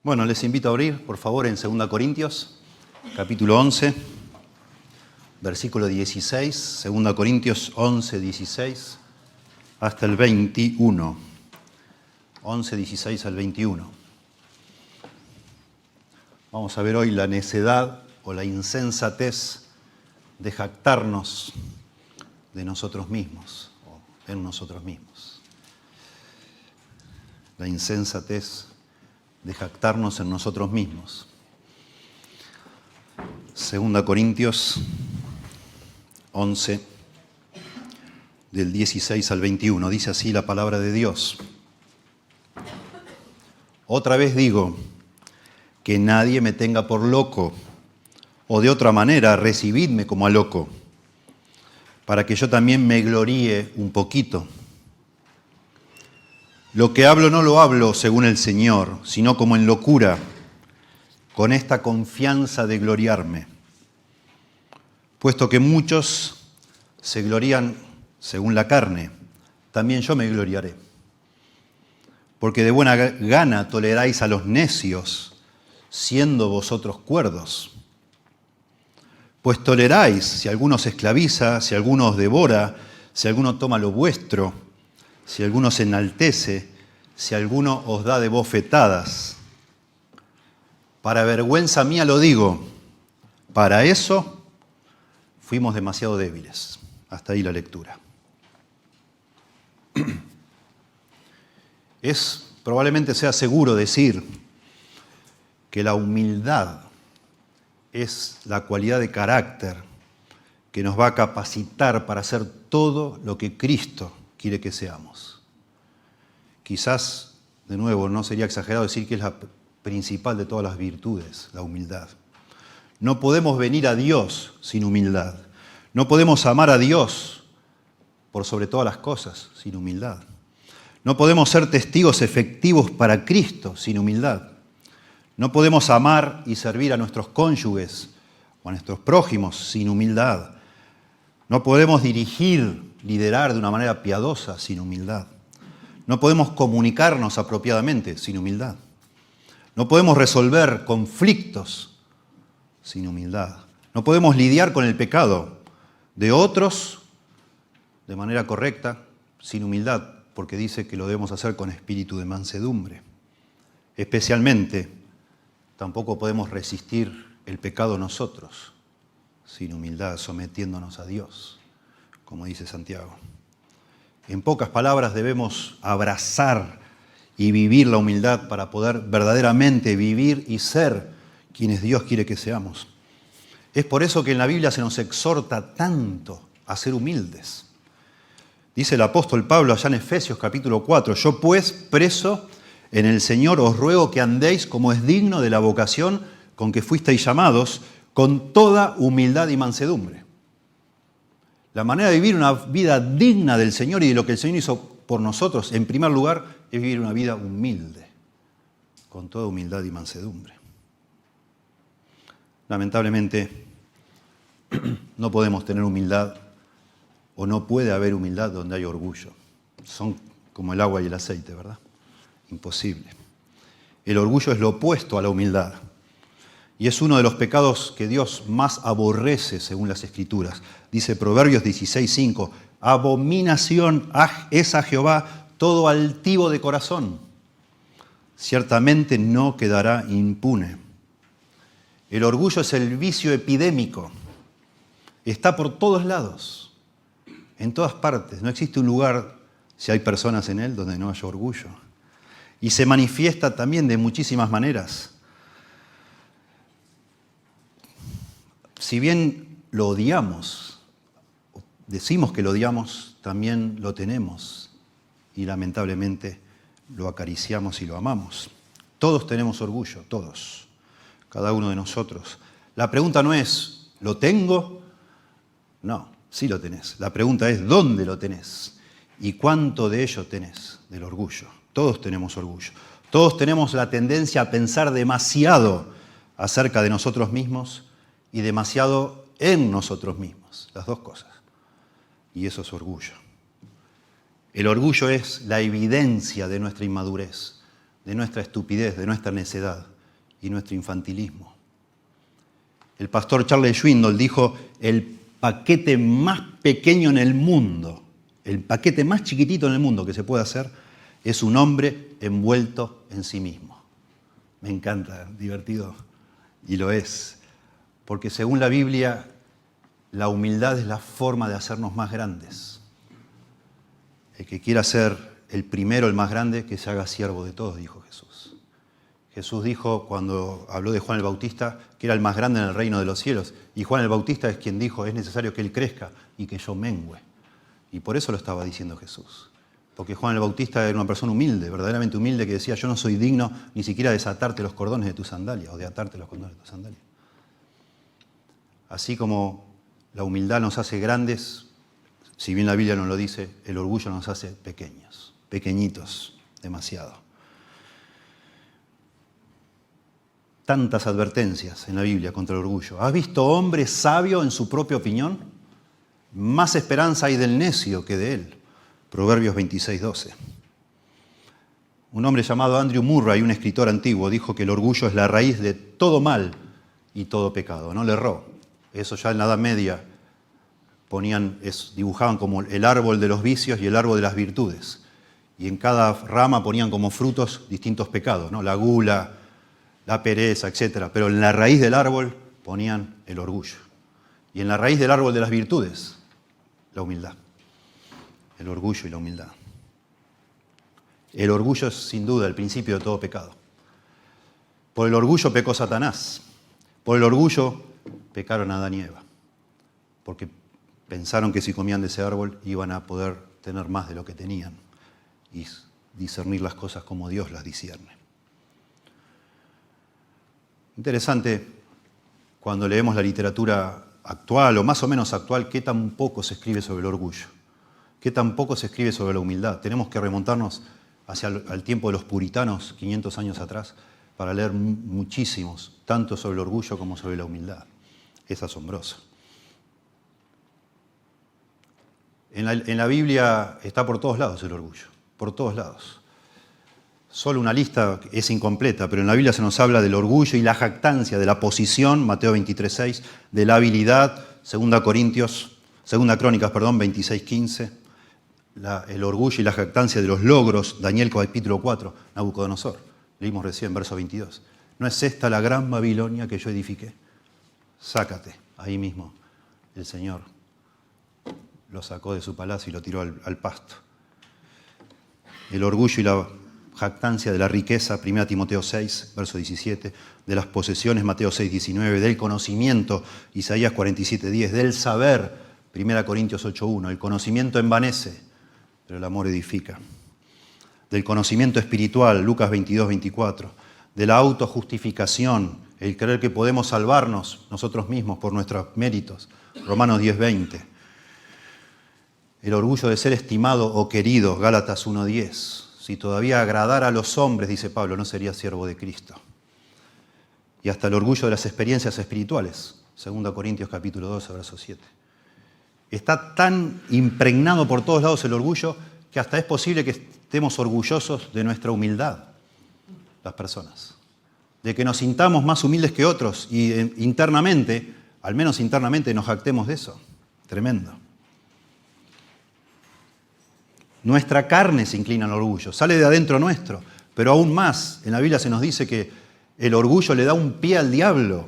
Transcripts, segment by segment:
Bueno, les invito a abrir, por favor, en 2 Corintios, capítulo 11, versículo 16, 2 Corintios 11, 16, hasta el 21. 11, 16 al 21. Vamos a ver hoy la necedad o la insensatez de jactarnos de nosotros mismos, o en nosotros mismos. La insensatez de jactarnos en nosotros mismos. 2 Corintios 11, del 16 al 21, dice así la palabra de Dios. Otra vez digo, que nadie me tenga por loco, o de otra manera, recibidme como a loco, para que yo también me gloríe un poquito. Lo que hablo no lo hablo según el Señor, sino como en locura, con esta confianza de gloriarme. Puesto que muchos se glorían según la carne, también yo me gloriaré. Porque de buena gana toleráis a los necios, siendo vosotros cuerdos. Pues toleráis si alguno os esclaviza, si alguno os devora, si alguno toma lo vuestro, si alguno se enaltece, si alguno os da de bofetadas. Para vergüenza mía lo digo, para eso fuimos demasiado débiles. Hasta ahí la lectura. Probablemente sea seguro decir que la humildad es la cualidad de carácter que nos va a capacitar para hacer todo lo que Cristo quiere que seamos. Quizás, de nuevo, no sería exagerado decir que es la principal de todas las virtudes, la humildad. No podemos venir a Dios sin humildad. No podemos amar a Dios por sobre todas las cosas sin humildad. No podemos ser testigos efectivos para Cristo sin humildad. No podemos amar y servir a nuestros cónyuges o a nuestros prójimos sin humildad. No podemos dirigir, liderar de una manera piadosa sin humildad. No podemos comunicarnos apropiadamente sin humildad. No podemos resolver conflictos sin humildad. No podemos lidiar con el pecado de otros de manera correcta sin humildad, porque dice que lo debemos hacer con espíritu de mansedumbre. Especialmente, tampoco podemos resistir el pecado nosotros sin humildad, sometiéndonos a Dios, como dice Santiago. En pocas palabras, debemos abrazar y vivir la humildad para poder verdaderamente vivir y ser quienes Dios quiere que seamos. Es por eso que en la Biblia se nos exhorta tanto a ser humildes. Dice el apóstol Pablo allá en Efesios capítulo 4, yo pues, preso en el Señor, os ruego que andéis como es digno de la vocación con que fuisteis llamados, con toda humildad y mansedumbre. La manera de vivir una vida digna del Señor y de lo que el Señor hizo por nosotros, en primer lugar, es vivir una vida humilde, con toda humildad y mansedumbre. Lamentablemente, no podemos tener humildad, o no puede haber humildad donde hay orgullo. Son como el agua y el aceite, ¿verdad? Imposible. El orgullo es lo opuesto a la humildad. Y es uno de los pecados que Dios más aborrece según las Escrituras. Dice Proverbios 16:5, abominación es a Jehová todo altivo de corazón. Ciertamente no quedará impune. El orgullo es el vicio epidémico. Está por todos lados, en todas partes. No existe un lugar, si hay personas en él, donde no haya orgullo. Y se manifiesta también de muchísimas maneras. Si bien lo odiamos, decimos que lo odiamos, también lo tenemos y lamentablemente lo acariciamos y lo amamos. Todos tenemos orgullo, todos, cada uno de nosotros. La pregunta no es, ¿lo tengo? No, sí lo tenés. La pregunta es, ¿dónde lo tenés? ¿Y cuánto de ello tenés, del orgullo? Todos tenemos orgullo. Todos tenemos la tendencia a pensar demasiado acerca de nosotros mismos y demasiado en nosotros mismos, las dos cosas. Y eso es orgullo. El orgullo es la evidencia de nuestra inmadurez. de nuestra estupidez, de nuestra necedad y nuestro infantilismo. El pastor Charles Swindoll dijo, el paquete más pequeño en el mundo, el paquete más chiquitito en el mundo que se puede hacer, es un hombre envuelto en sí mismo. Me encanta, divertido, y lo es. Porque según la Biblia, la humildad es la forma de hacernos más grandes. El que quiera ser el primero, el más grande, que se haga siervo de todos, dijo Jesús. Jesús dijo, cuando habló de Juan el Bautista, que era el más grande en el reino de los cielos. Y Juan el Bautista es quien dijo, es necesario que él crezca y que yo mengüe. Y por eso lo estaba diciendo Jesús. Porque Juan el Bautista era una persona humilde, verdaderamente humilde, que decía, yo no soy digno ni siquiera de desatarte los cordones de tus sandalias o de atarte los cordones de tus sandalias. Así como la humildad nos hace grandes, si bien la Biblia no lo dice, el orgullo nos hace pequeños, pequeñitos, demasiado. Tantas advertencias en la Biblia contra el orgullo. ¿Has visto hombre sabio en su propia opinión? Más esperanza hay del necio que de él. Proverbios 26:12. Un hombre llamado Andrew Murray, un escritor antiguo, dijo que el orgullo es la raíz de todo mal y todo pecado. No le erró. Eso ya en la Edad Media dibujaban como el árbol de los vicios y el árbol de las virtudes. Y en cada rama ponían como frutos distintos pecados, ¿no? La gula, la pereza, etc. Pero en la raíz del árbol ponían el orgullo. Y en la raíz del árbol de las virtudes, la humildad. El orgullo y la humildad. El orgullo es sin duda el principio de todo pecado. Por el orgullo pecó Satanás. Por el orgullo pecaron Adán y Eva. Porque pensaron que si comían de ese árbol iban a poder tener más de lo que tenían y discernir las cosas como Dios las discierne. Interesante cuando leemos la literatura actual o más o menos actual, qué tan poco se escribe sobre el orgullo, qué tan poco se escribe sobre la humildad. Tenemos que remontarnos hacia el tiempo de los puritanos, 500 años atrás, para leer muchísimos, tanto sobre el orgullo como sobre la humildad. Es asombroso. En la Biblia está por todos lados el orgullo, por todos lados. Solo una lista es incompleta, pero en la Biblia se nos habla del orgullo y la jactancia, de la posición, Mateo 23:6, de la habilidad, 2 Crónicas, 26:15, el orgullo y la jactancia de los logros, Daniel capítulo 4, Nabucodonosor, leímos recién, verso 22. ¿No es esta la gran Babilonia que yo edifiqué? Sácate, ahí mismo el Señor lo sacó de su palacio y lo tiró al pasto. El orgullo y la jactancia de la riqueza, 1 Timoteo 6, verso 17, de las posesiones, Mateo 6, 19, del conocimiento, Isaías 47:10, del saber, 1 Corintios 8:1, el conocimiento envanece, pero el amor edifica. Del conocimiento espiritual, Lucas 22:24, de la autojustificación, el creer que podemos salvarnos nosotros mismos por nuestros méritos, Romanos 10:20. El orgullo de ser estimado o querido, Gálatas 1:10. Si todavía agradara a los hombres, dice Pablo, no sería siervo de Cristo. Y hasta el orgullo de las experiencias espirituales, 2 Corintios capítulo 12, verso 7. Está tan impregnado por todos lados el orgullo que hasta es posible que estemos orgullosos de nuestra humildad, las personas. De que nos sintamos más humildes que otros y internamente, al menos internamente, nos jactemos de eso. Tremendo. Nuestra carne se inclina al orgullo, sale de adentro nuestro, pero aún más, en la Biblia se nos dice que el orgullo le da un pie al diablo,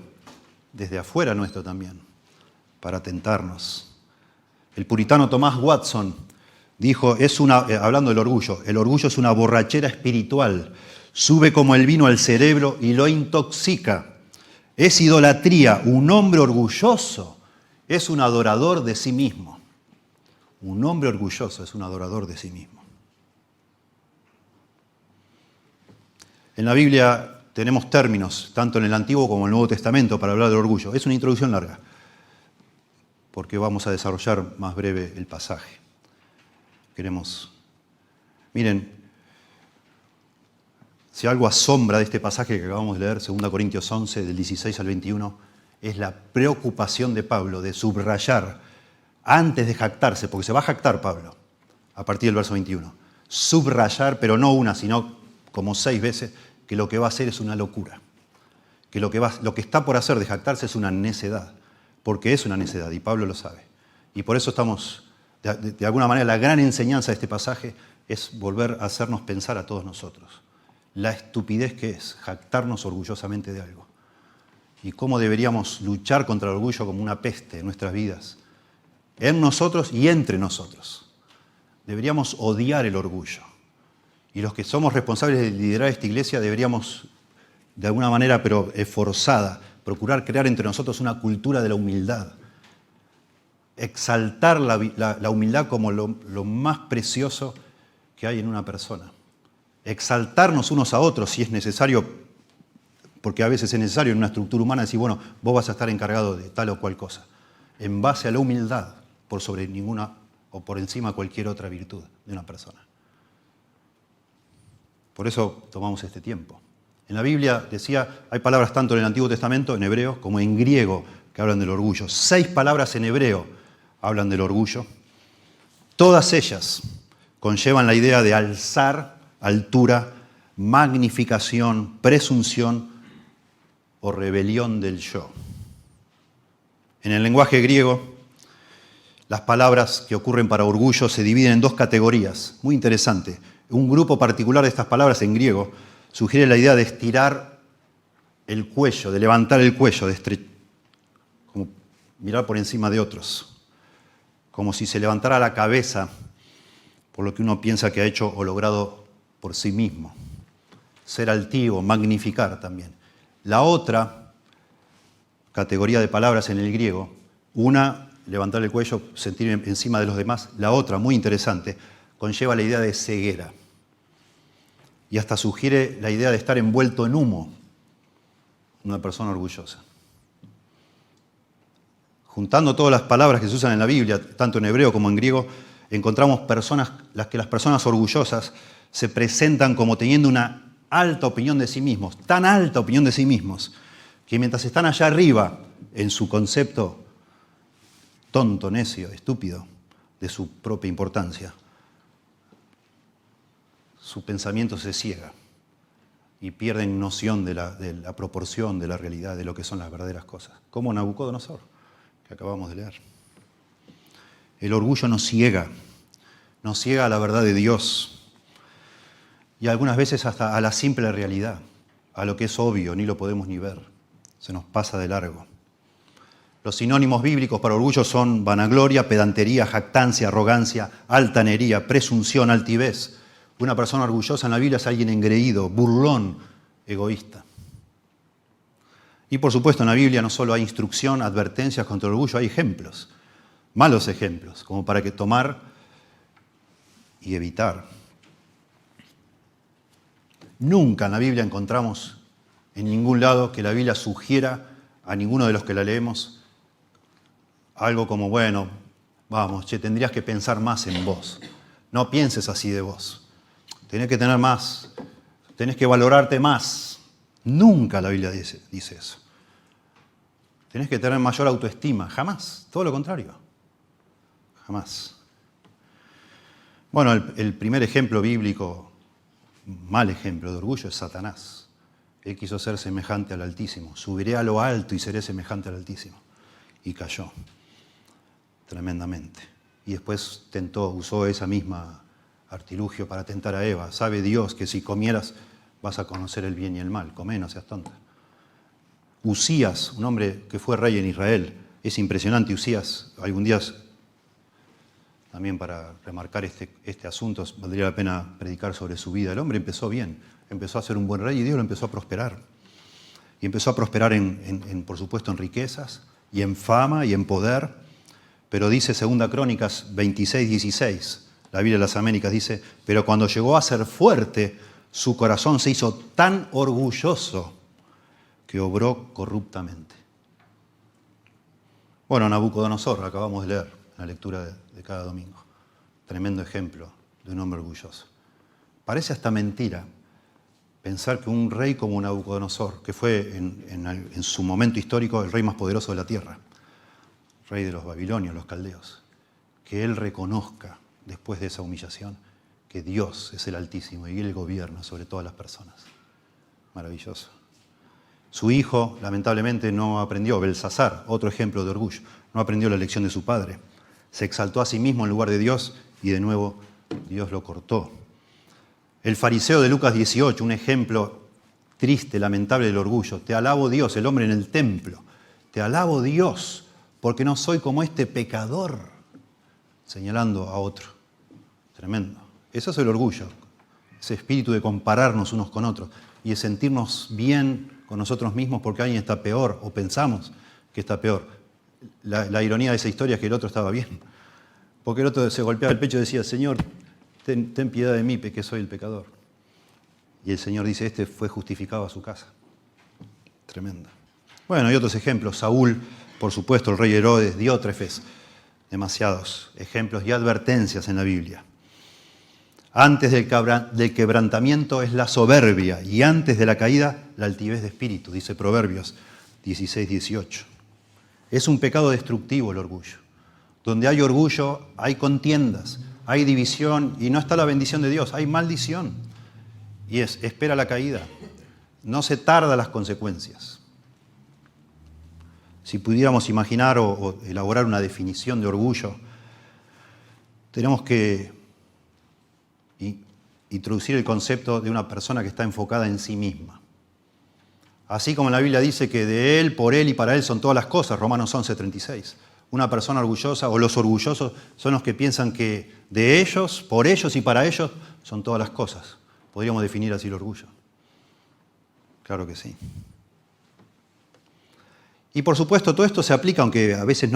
desde afuera nuestro también, para tentarnos. El puritano Thomas Watson dijo, hablando del orgullo, el orgullo es una borrachera espiritual, sube como el vino al cerebro y lo intoxica. Es idolatría, un hombre orgulloso es un adorador de sí mismo. Un hombre orgulloso es un adorador de sí mismo. En la Biblia tenemos términos, tanto en el Antiguo como en el Nuevo Testamento, para hablar del orgullo. Es una introducción larga, porque vamos a desarrollar más breve el pasaje. Miren, si algo asombra de este pasaje que acabamos de leer, 2 Corintios 11, del 16 al 21, es la preocupación de Pablo de subrayar antes de jactarse, porque se va a jactar Pablo, a partir del verso 21. Subrayar, pero no una, sino como 6 veces, que lo que va a hacer es una locura. Que lo que está por hacer de jactarse es una necedad. Porque es una necedad, y Pablo lo sabe. Y por eso estamos, de alguna manera, la gran enseñanza de este pasaje es volver a hacernos pensar a todos nosotros. La estupidez que es jactarnos orgullosamente de algo. Y cómo deberíamos luchar contra el orgullo como una peste en nuestras vidas. En nosotros y entre nosotros. Deberíamos odiar el orgullo. Y los que somos responsables de liderar esta iglesia deberíamos, de alguna manera, pero forzada, procurar crear entre nosotros una cultura de la humildad. Exaltar la humildad como lo más precioso que hay en una persona. Exaltarnos unos a otros si es necesario, porque a veces es necesario en una estructura humana decir, bueno, vos vas a estar encargado de tal o cual cosa. En base a la humildad, por sobre ninguna o por encima de cualquier otra virtud de una persona. Por eso tomamos este tiempo. En la Biblia, decía, hay palabras tanto en el Antiguo Testamento, en hebreo, como en griego, que hablan del orgullo. 6 palabras en hebreo hablan del orgullo. Todas ellas conllevan la idea de alzar, altura, magnificación, presunción o rebelión del yo. En el lenguaje griego, las palabras que ocurren para orgullo se dividen en 2 categorías. Muy interesante. Un grupo particular de estas palabras en griego sugiere la idea de estirar el cuello, de levantar el cuello, como mirar por encima de otros, como si se levantara la cabeza por lo que uno piensa que ha hecho o logrado por sí mismo. Ser altivo, magnificar también. La otra categoría de palabras en el griego, una, levantar el cuello, sentir encima de los demás. La otra, muy interesante, conlleva la idea de ceguera. Y hasta sugiere la idea de estar envuelto en humo, una persona orgullosa. Juntando todas las palabras que se usan en la Biblia, tanto en hebreo como en griego, encontramos las personas orgullosas se presentan como teniendo una alta opinión de sí mismos, tan alta opinión de sí mismos, que mientras están allá arriba, en su concepto tonto, necio, estúpido, de su propia importancia, su pensamiento se ciega y pierden noción de la proporción, de la realidad, de lo que son las verdaderas cosas. Como Nabucodonosor, que acabamos de leer. El orgullo nos ciega a la verdad de Dios y algunas veces hasta a la simple realidad, a lo que es obvio, ni lo podemos ni ver, se nos pasa de largo. Los sinónimos bíblicos para orgullo son vanagloria, pedantería, jactancia, arrogancia, altanería, presunción, altivez. Una persona orgullosa en la Biblia es alguien engreído, burlón, egoísta. Y por supuesto en la Biblia no solo hay instrucción, advertencias contra el orgullo, hay ejemplos, malos ejemplos, como para que tomar y evitar. Nunca en la Biblia encontramos en ningún lado que la Biblia sugiera a ninguno de los que la leemos algo como, bueno, vamos, tendrías que pensar más en vos. No pienses así de vos. Tenés que tener más, tenés que valorarte más. Nunca la Biblia dice eso. Tenés que tener mayor autoestima. Jamás. Todo lo contrario. Jamás. Bueno, el primer ejemplo bíblico, mal ejemplo de orgullo, es Satanás. Él quiso ser semejante al Altísimo. Subiré a lo alto y seré semejante al Altísimo. Y cayó tremendamente. Y después usó esa misma artilugio para tentar a Eva. Sabe Dios que si comieras vas a conocer el bien y el mal. Comé, no seas tonta. Usías, un hombre que fue rey en Israel, es impresionante. Usías, algún día, también para remarcar este asunto, valdría la pena predicar sobre su vida. El hombre empezó bien, empezó a ser un buen rey y Dios lo empezó a prosperar. Y empezó a prosperar, por supuesto, en riquezas y en fama y en poder. Pero dice 2 Crónicas 26, 16, la Biblia de las Américas dice, pero cuando llegó a ser fuerte, su corazón se hizo tan orgulloso que obró corruptamente. Bueno, Nabucodonosor, acabamos de leer en la lectura de cada domingo. Tremendo ejemplo de un hombre orgulloso. Parece hasta mentira pensar que un rey como Nabucodonosor, que fue en su momento histórico el rey más poderoso de la tierra, rey de los babilonios, los caldeos, que él reconozca, después de esa humillación, que Dios es el Altísimo y Él gobierna sobre todas las personas. Maravilloso. Su hijo, lamentablemente, no aprendió, Belsasar, otro ejemplo de orgullo, no aprendió la lección de su padre. Se exaltó a sí mismo en lugar de Dios y de nuevo Dios lo cortó. El fariseo de Lucas 18, un ejemplo triste, lamentable del orgullo. Te alabo Dios, el hombre en el templo. Te alabo Dios, porque no soy como este pecador, señalando a otro. Tremendo. Eso es el orgullo, ese espíritu de compararnos unos con otros y de sentirnos bien con nosotros mismos porque alguien está peor o pensamos que está peor. La ironía de esa historia es que el otro estaba bien, porque el otro se golpeaba el pecho y decía, Señor, ten piedad de mí, que soy el pecador. Y el Señor dice, este fue justificado a su casa. Tremendo. Bueno, hay otros ejemplos. Saúl, por supuesto, el rey Herodes, Diótrefes. Demasiados ejemplos y advertencias en la Biblia. Antes del quebrantamiento es la soberbia y antes de la caída la altivez de espíritu, dice Proverbios 16, 18. Es un pecado destructivo el orgullo. Donde hay orgullo hay contiendas, hay división y no está la bendición de Dios, hay maldición. Y espera la caída. No se tarda las consecuencias. Si pudiéramos imaginar o elaborar una definición de orgullo, tenemos que introducir el concepto de una persona que está enfocada en sí misma. Así como la Biblia dice que de Él, por Él y para Él son todas las cosas, Romanos 11:36. Una persona orgullosa o los orgullosos son los que piensan que de ellos, por ellos y para ellos son todas las cosas. Podríamos definir así el orgullo. Claro que sí. Y por supuesto todo esto se aplica, aunque a veces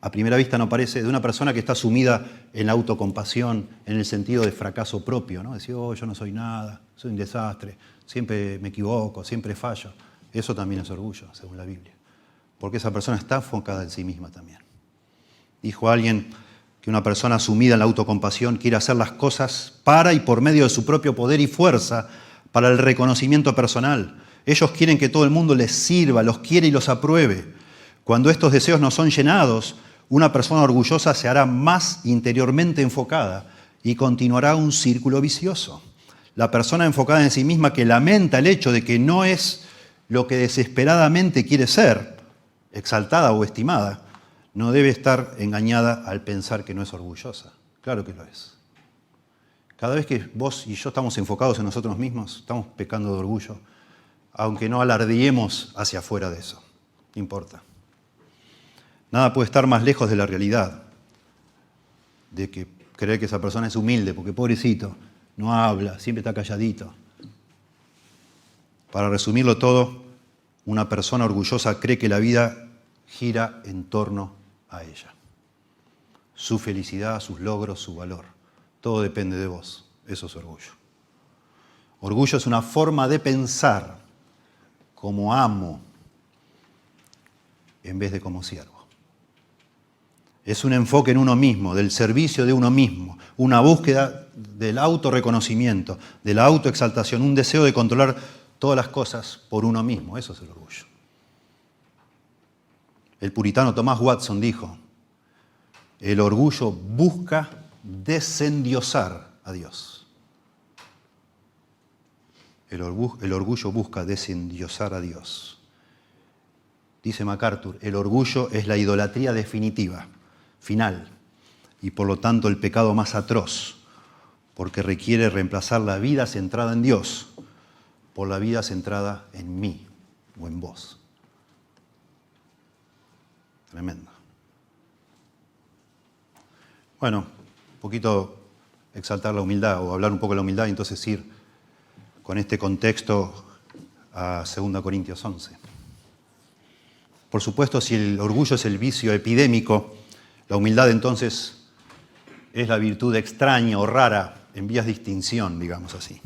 a primera vista no parece, de una persona que está sumida en la autocompasión, en el sentido de fracaso propio, ¿no? Decir, yo no soy nada, soy un desastre, siempre me equivoco, siempre fallo. Eso también es orgullo, según la Biblia. Porque esa persona está enfocada en sí misma también. Dijo alguien que una persona sumida en la autocompasión quiere hacer las cosas para y por medio de su propio poder y fuerza para el reconocimiento personal. Ellos quieren que todo el mundo les sirva, los quiere y los apruebe. Cuando estos deseos no son llenados, una persona orgullosa se hará más interiormente enfocada y continuará un círculo vicioso. La persona enfocada en sí misma que lamenta el hecho de que no es lo que desesperadamente quiere ser, exaltada o estimada, no debe estar engañada al pensar que no es orgullosa. Claro que lo es. Cada vez que vos y yo estamos enfocados en nosotros mismos, estamos pecando de orgullo, aunque no alardeemos hacia afuera de eso. No importa. Nada puede estar más lejos de la realidad de que creer que esa persona es humilde, porque pobrecito, no habla, siempre está calladito. Para resumirlo todo, una persona orgullosa cree que la vida gira en torno a ella. Su felicidad, sus logros, su valor. Todo depende de vos. Eso es orgullo. Orgullo es una forma de pensar como amo en vez de como siervo. Es un enfoque en uno mismo, del servicio de uno mismo, una búsqueda del autorreconocimiento, de la autoexaltación, un deseo de controlar todas las cosas por uno mismo. Eso es el orgullo. El puritano Thomas Watson dijo, el orgullo busca desendiosar a Dios. El orgullo busca desendiosar a Dios. Dice MacArthur, el orgullo es la idolatría definitiva, final, y por lo tanto el pecado más atroz, porque requiere reemplazar la vida centrada en Dios por la vida centrada en mí o en vos. Tremendo. Bueno, un poquito exaltar la humildad o hablar un poco de la humildad y entonces ir con este contexto a 2 Corintios 11. Por supuesto, si el orgullo es el vicio epidémico, la humildad entonces es la virtud extraña o rara en vías de extinción, digamos así.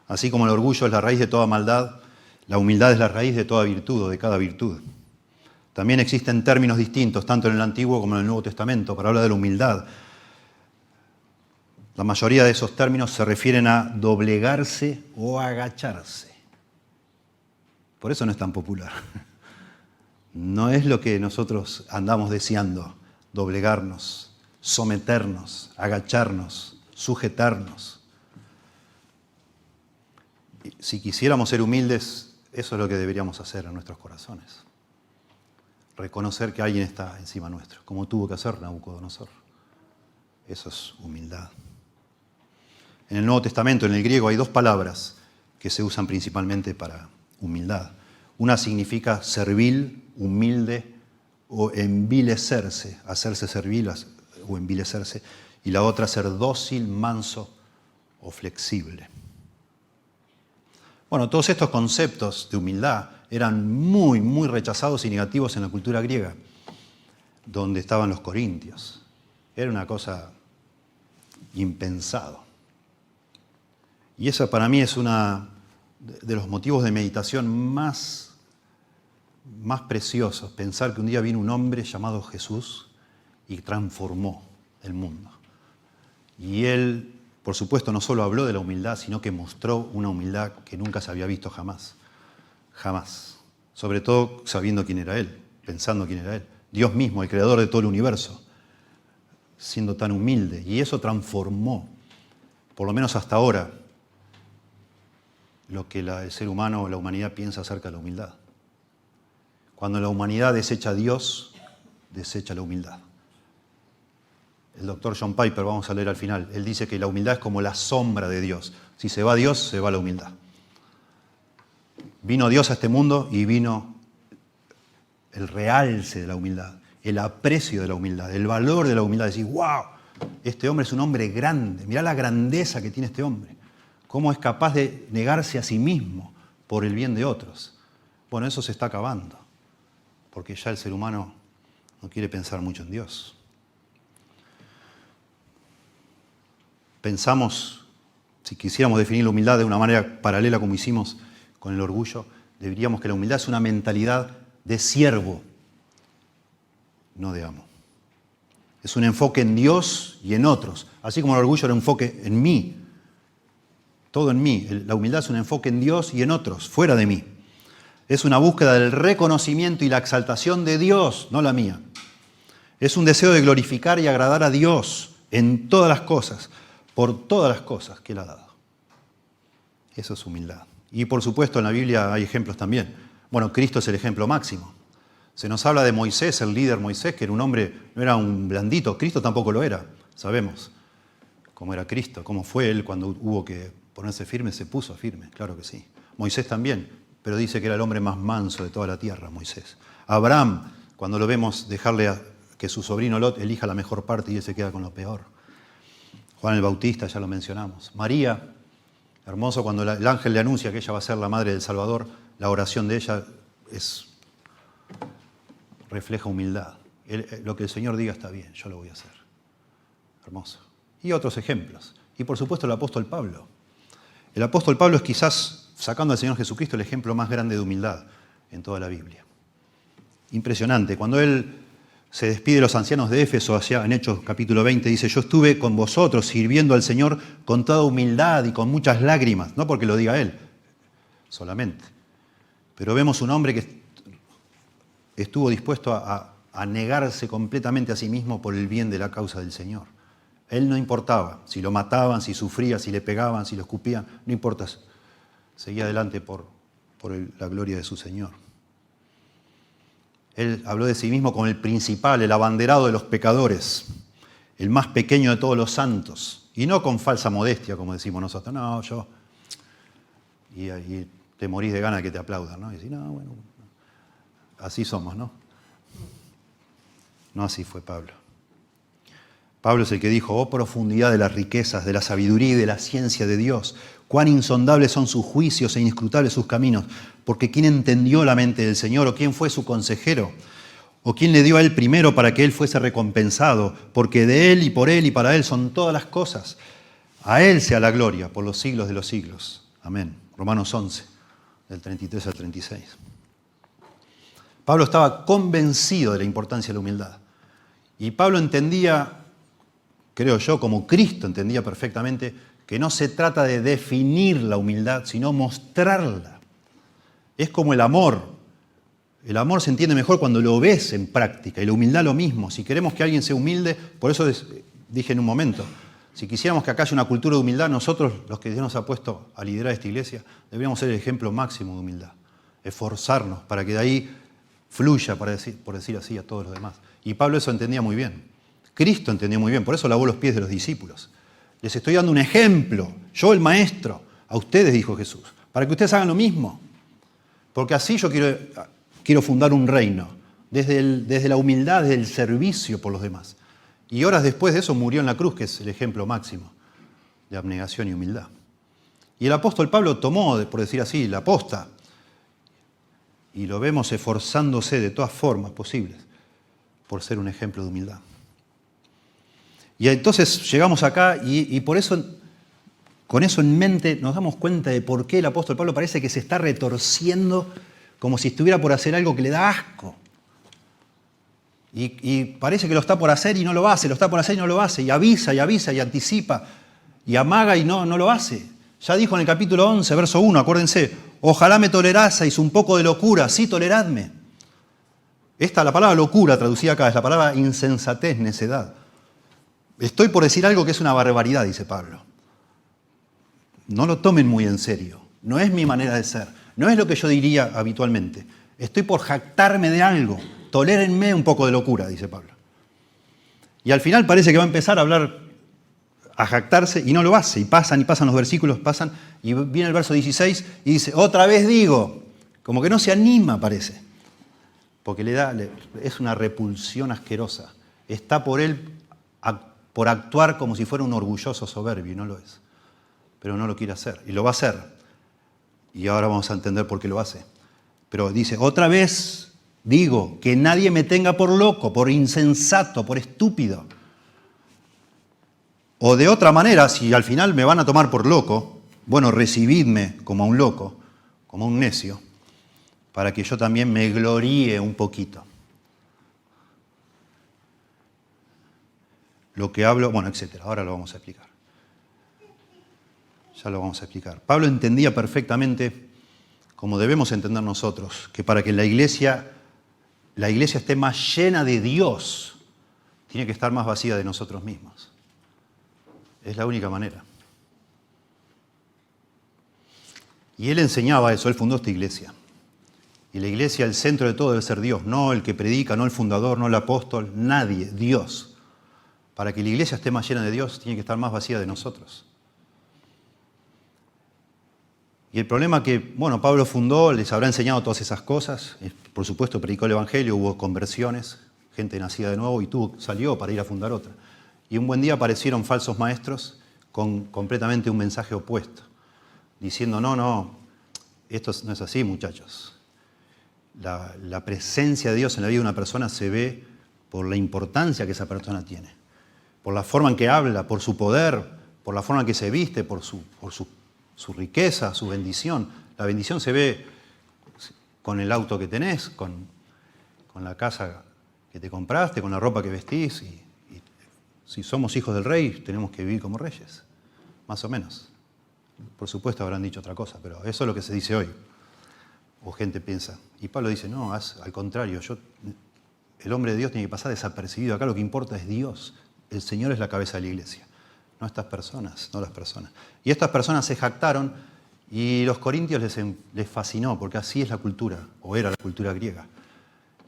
Así como el orgullo es la raíz de toda maldad, la humildad es la raíz de toda virtud o de cada virtud. También existen términos distintos, tanto en el Antiguo como en el Nuevo Testamento, para hablar de la humildad. La mayoría de esos términos se refieren a doblegarse o agacharse. Por eso no es tan popular. No es lo que nosotros andamos deseando, doblegarnos, someternos, agacharnos, sujetarnos. Si quisiéramos ser humildes, eso es lo que deberíamos hacer en nuestros corazones. Reconocer que alguien está encima nuestro, como tuvo que hacer Nabucodonosor. Eso es humildad. En el Nuevo Testamento, en el griego, hay dos palabras que se usan principalmente para humildad. Una significa servil, humilde o envilecerse, hacerse servil o envilecerse. Y la otra, ser dócil, manso o flexible. Bueno, todos estos conceptos de humildad eran muy, muy rechazados y negativos en la cultura griega, donde estaban los corintios. Era una cosa impensado. Y esa para mí es uno de los motivos de meditación más preciosos, pensar que un día vino un hombre llamado Jesús y transformó el mundo. Y él, por supuesto, no solo habló de la humildad, sino que mostró una humildad que nunca se había visto jamás. Jamás. Sobre todo sabiendo quién era él, pensando quién era él. Dios mismo, el creador de todo el universo, siendo tan humilde. Y eso transformó, por lo menos hasta ahora, lo que el ser humano o la humanidad piensa acerca de la humildad. Cuando la humanidad desecha a Dios, desecha la humildad. El doctor John Piper, vamos a leer al final, él dice que la humildad es como la sombra de Dios. Si se va Dios, se va la humildad. Vino Dios a este mundo y vino el realce de la humildad, el aprecio de la humildad, el valor de la humildad. Decir, wow, este hombre es un hombre grande, mirá la grandeza que tiene este hombre. Cómo es capaz de negarse a sí mismo por el bien de otros. Bueno, eso se está acabando, porque ya el ser humano no quiere pensar mucho en Dios. Pensamos, si quisiéramos definir la humildad de una manera paralela como hicimos con el orgullo, diríamos que la humildad es una mentalidad de siervo, no de amo. Es un enfoque en Dios y en otros, así como el orgullo era un enfoque en mí. Todo en mí. La humildad es un enfoque en Dios y en otros, fuera de mí. Es una búsqueda del reconocimiento y la exaltación de Dios, no la mía. Es un deseo de glorificar y agradar a Dios en todas las cosas, por todas las cosas que Él ha dado. Eso es humildad. Y por supuesto en la Biblia hay ejemplos también. Bueno, Cristo es el ejemplo máximo. Se nos habla de Moisés, el líder Moisés, que era un hombre, no era un blandito. Cristo tampoco lo era, sabemos cómo era Cristo, cómo fue Él cuando hubo que ponerse firme, se puso firme, claro que sí. Moisés también, pero dice que era el hombre más manso de toda la tierra, Moisés. Abraham, cuando lo vemos dejarle a que su sobrino Lot elija la mejor parte y él se queda con lo peor. Juan el Bautista, ya lo mencionamos. María, hermoso, cuando el ángel le anuncia que ella va a ser la madre del Salvador, la oración de ella refleja humildad. Lo que el Señor diga está bien, yo lo voy a hacer. Hermoso. Y otros ejemplos. Y por supuesto el apóstol Pablo. El apóstol Pablo es quizás, sacando al Señor Jesucristo, el ejemplo más grande de humildad en toda la Biblia. Impresionante. Cuando él se despide de los ancianos de Éfeso, allá en Hechos capítulo 20, dice, yo estuve con vosotros sirviendo al Señor con toda humildad y con muchas lágrimas, no porque lo diga él solamente, pero vemos un hombre que estuvo dispuesto a negarse completamente a sí mismo por el bien de la causa del Señor. Él no importaba si lo mataban, si sufría, si le pegaban, si lo escupían, no importa, seguía adelante por la gloria de su Señor. Él habló de sí mismo como el principal, el abanderado de los pecadores, el más pequeño de todos los santos, y no con falsa modestia, como decimos nosotros, no, yo, y te morís de ganas de que te aplaudan, ¿no? Y decís, no, bueno, así somos, ¿no? No así fue Pablo. Pablo es el que dijo, oh profundidad de las riquezas, de la sabiduría y de la ciencia de Dios, cuán insondables son sus juicios e inescrutables sus caminos, porque ¿quién entendió la mente del Señor? ¿O quién fue su consejero? ¿O quién le dio a él primero para que él fuese recompensado? Porque de él y para él son todas las cosas. A él sea la gloria por los siglos de los siglos. Amén. Romanos 11, del 33 al 36. Pablo estaba convencido de la importancia de la humildad. Y Pablo entendía, creo yo, como Cristo entendía perfectamente, que no se trata de definir la humildad, sino mostrarla. Es como el amor. El amor se entiende mejor cuando lo ves en práctica, y la humildad lo mismo. Si queremos que alguien sea humilde, por eso dije en un momento, Si quisiéramos que acá haya una cultura de humildad, nosotros, los que Dios nos ha puesto a liderar esta iglesia, deberíamos ser el ejemplo máximo de humildad. Esforzarnos para que de ahí fluya, por decir así, a todos los demás. Y Pablo eso entendía muy bien. Cristo entendió muy bien, por eso lavó los pies de los discípulos. Les estoy dando un ejemplo, yo el maestro, a ustedes, dijo Jesús, para que ustedes hagan lo mismo. Porque así yo quiero fundar un reino, desde la humildad, desde el servicio por los demás. Y horas después de eso murió en la cruz, que es el ejemplo máximo de abnegación y humildad. Y el apóstol Pablo tomó, por decir así, la posta, y lo vemos esforzándose de todas formas posibles por ser un ejemplo de humildad. Y entonces llegamos acá y por eso, con eso en mente, nos damos cuenta de por qué el apóstol Pablo parece que se está retorciendo como si estuviera por hacer algo que le da asco. Y parece que lo está por hacer y no lo hace, lo está por hacer y no lo hace, y avisa y anticipa, y amaga y no lo hace. Ya dijo en el capítulo 11, verso 1, acuérdense, ojalá me toleraseis un poco de locura, sí, toleradme. La palabra locura traducida acá es la palabra insensatez, necedad. Estoy por decir algo que es una barbaridad, dice Pablo. No lo tomen muy en serio, no es mi manera de ser, no es lo que yo diría habitualmente. Estoy por jactarme de algo. Tolérenme un poco de locura, dice Pablo. Y al final parece que va a empezar a hablar, a jactarse, y no lo hace. Y pasan los versículos, y viene el verso 16 y dice, otra vez digo, como que no se anima, parece. Porque es una repulsión asquerosa. Está por actuar como si fuera un orgulloso soberbio, y no lo es. Pero no lo quiere hacer, y lo va a hacer. Y ahora vamos a entender por qué lo hace. Pero dice, otra vez digo, que nadie me tenga por loco, por insensato, por estúpido. O de otra manera, si al final me van a tomar por loco, bueno, recibidme como a un loco, como a un necio, para que yo también me gloríe un poquito. Lo que hablo, bueno, etcétera. Ahora lo vamos a explicar. Ya lo vamos a explicar. Pablo entendía perfectamente, como debemos entender nosotros, que para que la iglesia esté más llena de Dios, tiene que estar más vacía de nosotros mismos. Es la única manera. Y él enseñaba eso, él fundó esta iglesia. Y la iglesia, el centro de todo debe ser Dios, no el que predica, no el fundador, no el apóstol, nadie, Dios. Para que la iglesia esté más llena de Dios, tiene que estar más vacía de nosotros. Y el problema que, Pablo fundó, les habrá enseñado todas esas cosas. Por supuesto, predicó el Evangelio, hubo conversiones, gente nacida de nuevo, y salió para ir a fundar otra. Y un buen día aparecieron falsos maestros con completamente un mensaje opuesto, diciendo, no, esto no es así, muchachos. La presencia de Dios en la vida de una persona se ve por la importancia que esa persona tiene, por la forma en que habla, por su poder, por la forma en que se viste, por su riqueza, su bendición. La bendición se ve con el auto que tenés, con la casa que te compraste, con la ropa que vestís. Y si somos hijos del rey, tenemos que vivir como reyes, más o menos. Por supuesto habrán dicho otra cosa, pero eso es lo que se dice hoy. O gente piensa. Y Pablo dice, no, al contrario, el hombre de Dios tiene que pasar desapercibido. Acá lo que importa es Dios. El Señor es la cabeza de la iglesia. No estas personas, no las personas. Y estas personas se jactaron y los corintios les fascinó, porque así es la cultura, o era la cultura griega.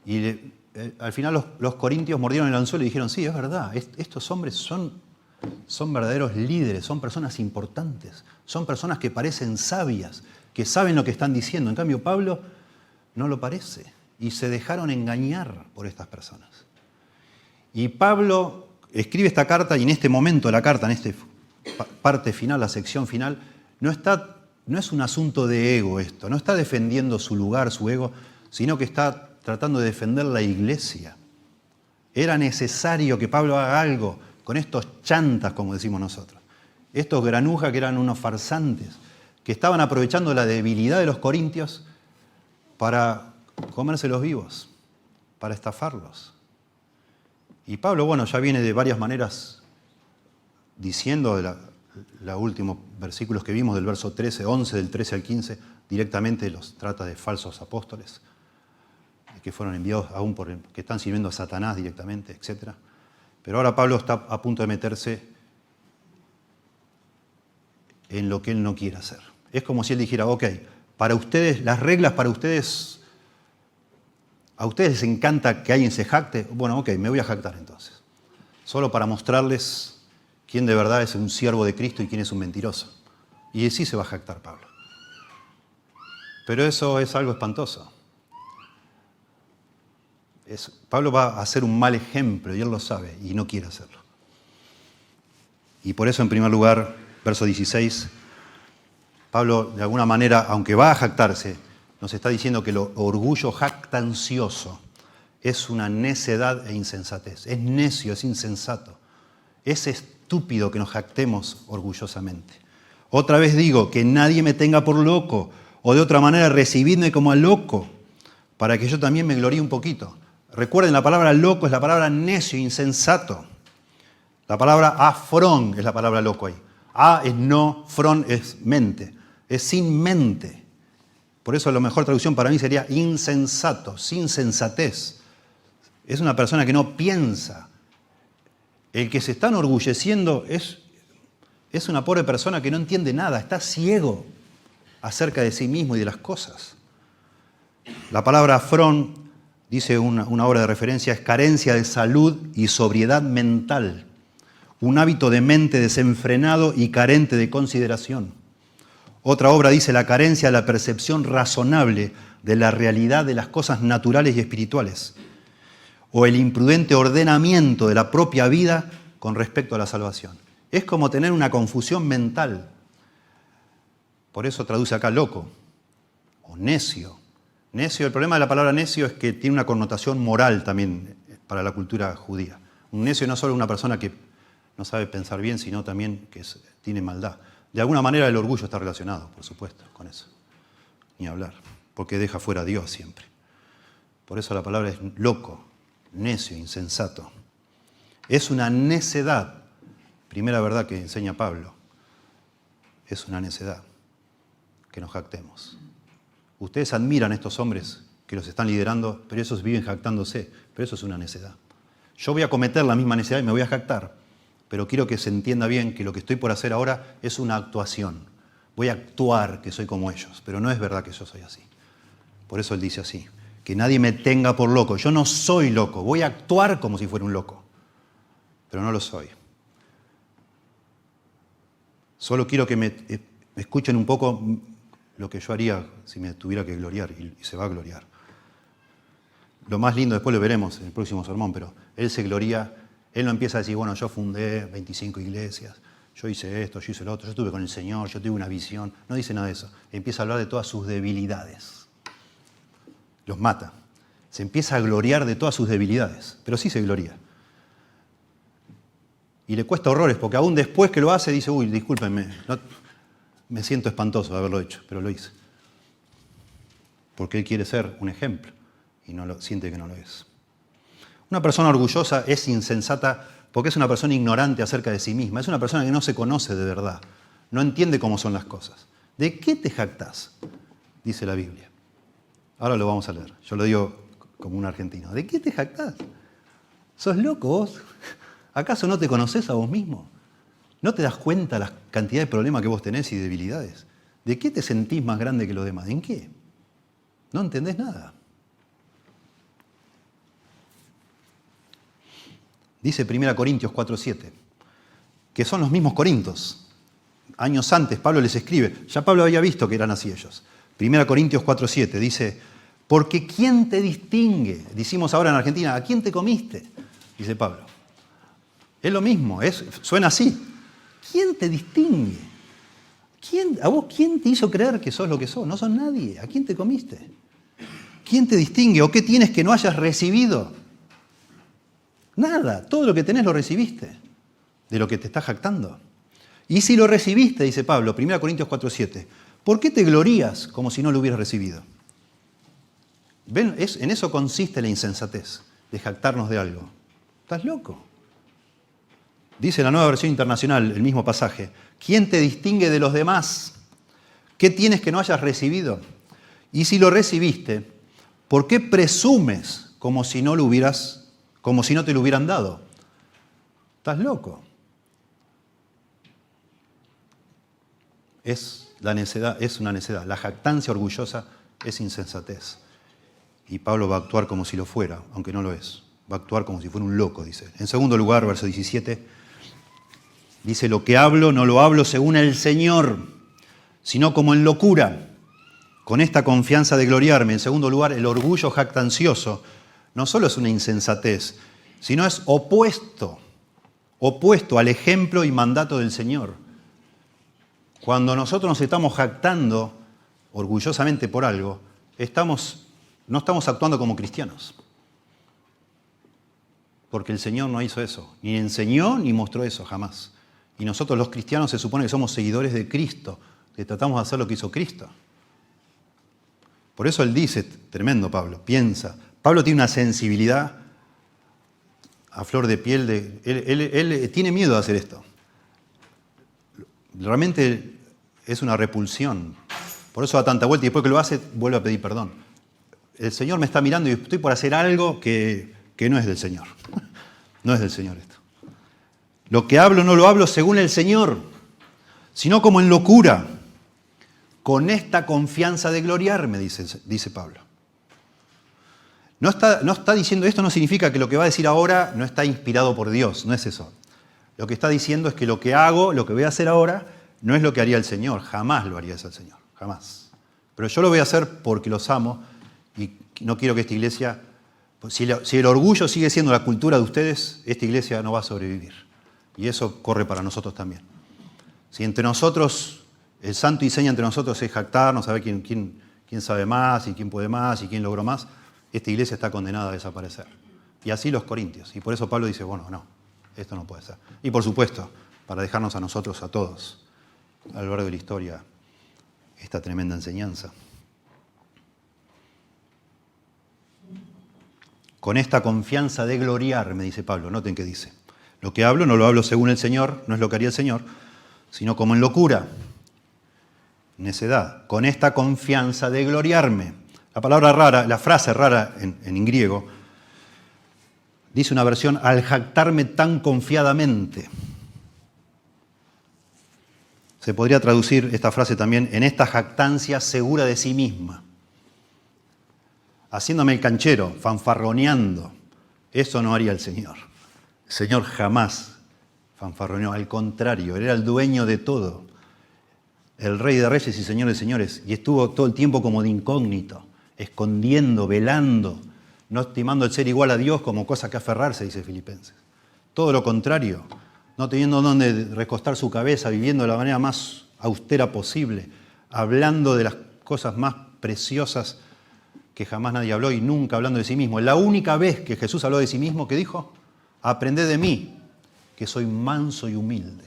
Y al final los corintios mordieron el anzuelo y dijeron, sí, es verdad, estos hombres son verdaderos líderes, son personas importantes, son personas que parecen sabias, que saben lo que están diciendo. En cambio, Pablo no lo parece. Y se dejaron engañar por estas personas. Y Pablo escribe esta carta, y en este momento la carta, en esta parte final, la sección final, no es un asunto de ego esto, no está defendiendo su lugar, su ego, sino que está tratando de defender la iglesia. Era necesario que Pablo haga algo con estos chantas, como decimos nosotros. Estos granujas que eran unos farsantes, que estaban aprovechando la debilidad de los corintios para comérselos vivos, para estafarlos. Y Pablo, ya viene de varias maneras diciendo, los últimos versículos que vimos del verso 13, 11, del 13 al 15, directamente los trata de falsos apóstoles, que fueron enviados aún que están sirviendo a Satanás directamente, etc. Pero ahora Pablo está a punto de meterse en lo que Él no quiere hacer. Es como si Él dijera, ok, para ustedes, las reglas para ustedes, ¿a ustedes les encanta que alguien se jacte? Bueno, ok, me voy a jactar entonces. Solo para mostrarles quién de verdad es un siervo de Cristo y quién es un mentiroso. Y sí se va a jactar Pablo. Pero eso es algo espantoso. Pablo va a hacer un mal ejemplo y él lo sabe y no quiere hacerlo. Y por eso, en primer lugar, verso 16, Pablo, de alguna manera, aunque va a jactarse, nos está diciendo que el orgullo jactancioso es una necedad e insensatez. Es necio, es insensato. Es estúpido que nos jactemos orgullosamente. Otra vez digo, que nadie me tenga por loco, o de otra manera recibidme como a loco, para que yo también me gloríe un poquito. Recuerden, la palabra loco es la palabra necio, insensato. La palabra afrón es la palabra loco ahí. A es no, frón es mente. Es sin mente. Por eso la mejor traducción para mí sería insensato, sin sensatez. Es una persona que no piensa. El que se está enorgulleciendo es una pobre persona que no entiende nada, está ciego acerca de sí mismo y de las cosas. La palabra afrón, dice una obra de referencia, es carencia de salud y sobriedad mental. Un hábito de mente desenfrenado y carente de consideración. Otra obra dice la carencia de la percepción razonable de la realidad de las cosas naturales y espirituales. O el imprudente ordenamiento de la propia vida con respecto a la salvación. Es como tener una confusión mental. Por eso traduce acá loco o necio. Necio, el problema de la palabra necio es que tiene una connotación moral también para la cultura judía. Un necio no es solo una persona que no sabe pensar bien, sino también que tiene maldad. De alguna manera el orgullo está relacionado, por supuesto, con eso. Ni hablar, porque deja fuera a Dios siempre. Por eso la palabra es loco, necio, insensato. Es una necedad. Primera verdad que enseña Pablo. Es una necedad que nos jactemos. Ustedes admiran a estos hombres que los están liderando, pero esos viven jactándose. Pero eso es una necedad. Yo voy a cometer la misma necedad y me voy a jactar. Pero quiero que se entienda bien que lo que estoy por hacer ahora es una actuación. Voy a actuar que soy como ellos, pero no es verdad que yo soy así. Por eso él dice así, que nadie me tenga por loco. Yo no soy loco, voy a actuar como si fuera un loco, pero no lo soy. Solo quiero que me escuchen un poco lo que yo haría si me tuviera que gloriar, y se va a gloriar. Lo más lindo, después lo veremos en el próximo sermón, pero él se gloria. Él no empieza a decir, bueno, yo fundé 25 iglesias, yo hice esto, yo hice lo otro, yo estuve con el Señor, yo tuve una visión. No dice nada de eso. Empieza a hablar de todas sus debilidades. Los mata. Se empieza a gloriar de todas sus debilidades, pero sí se gloria. Y le cuesta horrores, porque aún después que lo hace, dice, uy, discúlpenme, no, me siento espantoso de haberlo hecho, pero lo hice. Porque él quiere ser un ejemplo y siente que no lo es. Una persona orgullosa es insensata porque es una persona ignorante acerca de sí misma. Es una persona que no se conoce de verdad. No entiende cómo son las cosas. ¿De qué te jactás? Dice la Biblia. Ahora lo vamos a leer. Yo lo digo como un argentino. ¿De qué te jactás? ¿Sos loco vos? ¿Acaso no te conocés a vos mismo? ¿No te das cuenta la cantidad de problemas que vos tenés y debilidades? ¿De qué te sentís más grande que los demás? ¿En qué? No entendés nada. Dice 1 Corintios 4:7, que son los mismos Corintios. Años antes Pablo les escribe, ya Pablo había visto que eran así ellos. 1 Corintios 4:7 dice, porque ¿quién te distingue? Decimos ahora en Argentina, ¿a quién te comiste? Dice Pablo. Es lo mismo, suena así. ¿Quién te distingue? ¿A vos quién te hizo creer que sos lo que sos? No sos nadie. ¿A quién te comiste? ¿Quién te distingue? ¿O qué tienes que no hayas recibido? Nada, todo lo que tenés lo recibiste, de lo que te estás jactando. Y si lo recibiste, dice Pablo, 1 Corintios 4:7, ¿por qué te glorías como si no lo hubieras recibido? ¿Ven? En eso consiste la insensatez, de jactarnos de algo. ¿Estás loco? Dice la Nueva Versión Internacional, el mismo pasaje, ¿quién te distingue de los demás? ¿Qué tienes que no hayas recibido? Y si lo recibiste, ¿por qué presumes como si no te lo hubieran dado? ¿Estás loco? es la necedad, es una necedad. La jactancia orgullosa es insensatez. Y Pablo va a actuar como si lo fuera, aunque no lo es. Va a actuar como si fuera un loco, dice. En segundo lugar, verso 17, dice, lo que hablo no lo hablo según el Señor, sino como en locura, con esta confianza de gloriarme. En segundo lugar, el orgullo jactancioso no solo es una insensatez, sino es opuesto al ejemplo y mandato del Señor. Cuando nosotros nos estamos jactando orgullosamente por algo, no estamos actuando como cristianos. Porque el Señor no hizo eso, ni enseñó ni mostró eso, jamás. Y nosotros los cristianos se supone que somos seguidores de Cristo, que tratamos de hacer lo que hizo Cristo. Por eso él dice, tremendo Pablo, piensa. Pablo tiene una sensibilidad a flor de piel, él tiene miedo de hacer esto. Realmente es una repulsión. Por eso da tanta vuelta y después que lo hace, vuelve a pedir perdón. El Señor me está mirando y estoy por hacer algo que no es del Señor. No es del Señor esto. Lo que hablo no lo hablo según el Señor, sino como en locura, con esta confianza de gloriarme, dice Pablo. No está diciendo esto, no significa que lo que va a decir ahora no está inspirado por Dios, no es eso. Lo que está diciendo es que lo que hago, lo que voy a hacer ahora, no es lo que haría el Señor, jamás lo haría ese Señor, jamás. Pero yo lo voy a hacer porque los amo y no quiero que esta iglesia, si el orgullo sigue siendo la cultura de ustedes, esta iglesia no va a sobrevivir. Y eso corre para nosotros también. Si entre nosotros, el santo y seña entre nosotros es jactarnos, saber quién sabe más y quién puede más y quién logró más, esta iglesia está condenada a desaparecer. Y así los corintios. Y por eso Pablo dice, bueno, no, esto no puede ser. Y por supuesto, para dejarnos a nosotros, a todos, a lo largo de la historia, esta tremenda enseñanza. Con esta confianza de gloriar, me dice Pablo, noten qué dice. Lo que hablo no lo hablo según el Señor, no es lo que haría el Señor, sino como en locura, necedad. Con esta confianza de gloriarme. La palabra rara, la frase rara en griego, dice una versión, al jactarme tan confiadamente. Se podría traducir esta frase también en esta jactancia segura de sí misma. Haciéndome el canchero, fanfarroneando. Eso no haría el Señor. El Señor jamás fanfarroneó, al contrario, Él era el dueño de todo. El Rey de Reyes y Señor de Señores. Y estuvo todo el tiempo como de incógnito, escondiendo, velando, no estimando el ser igual a Dios como cosa que aferrarse, dice Filipenses. Todo lo contrario, no teniendo dónde recostar su cabeza, viviendo de la manera más austera posible, hablando de las cosas más preciosas que jamás nadie habló y nunca hablando de sí mismo. La única vez que Jesús habló de sí mismo, ¿qué dijo? Aprended de mí, que soy manso y humilde.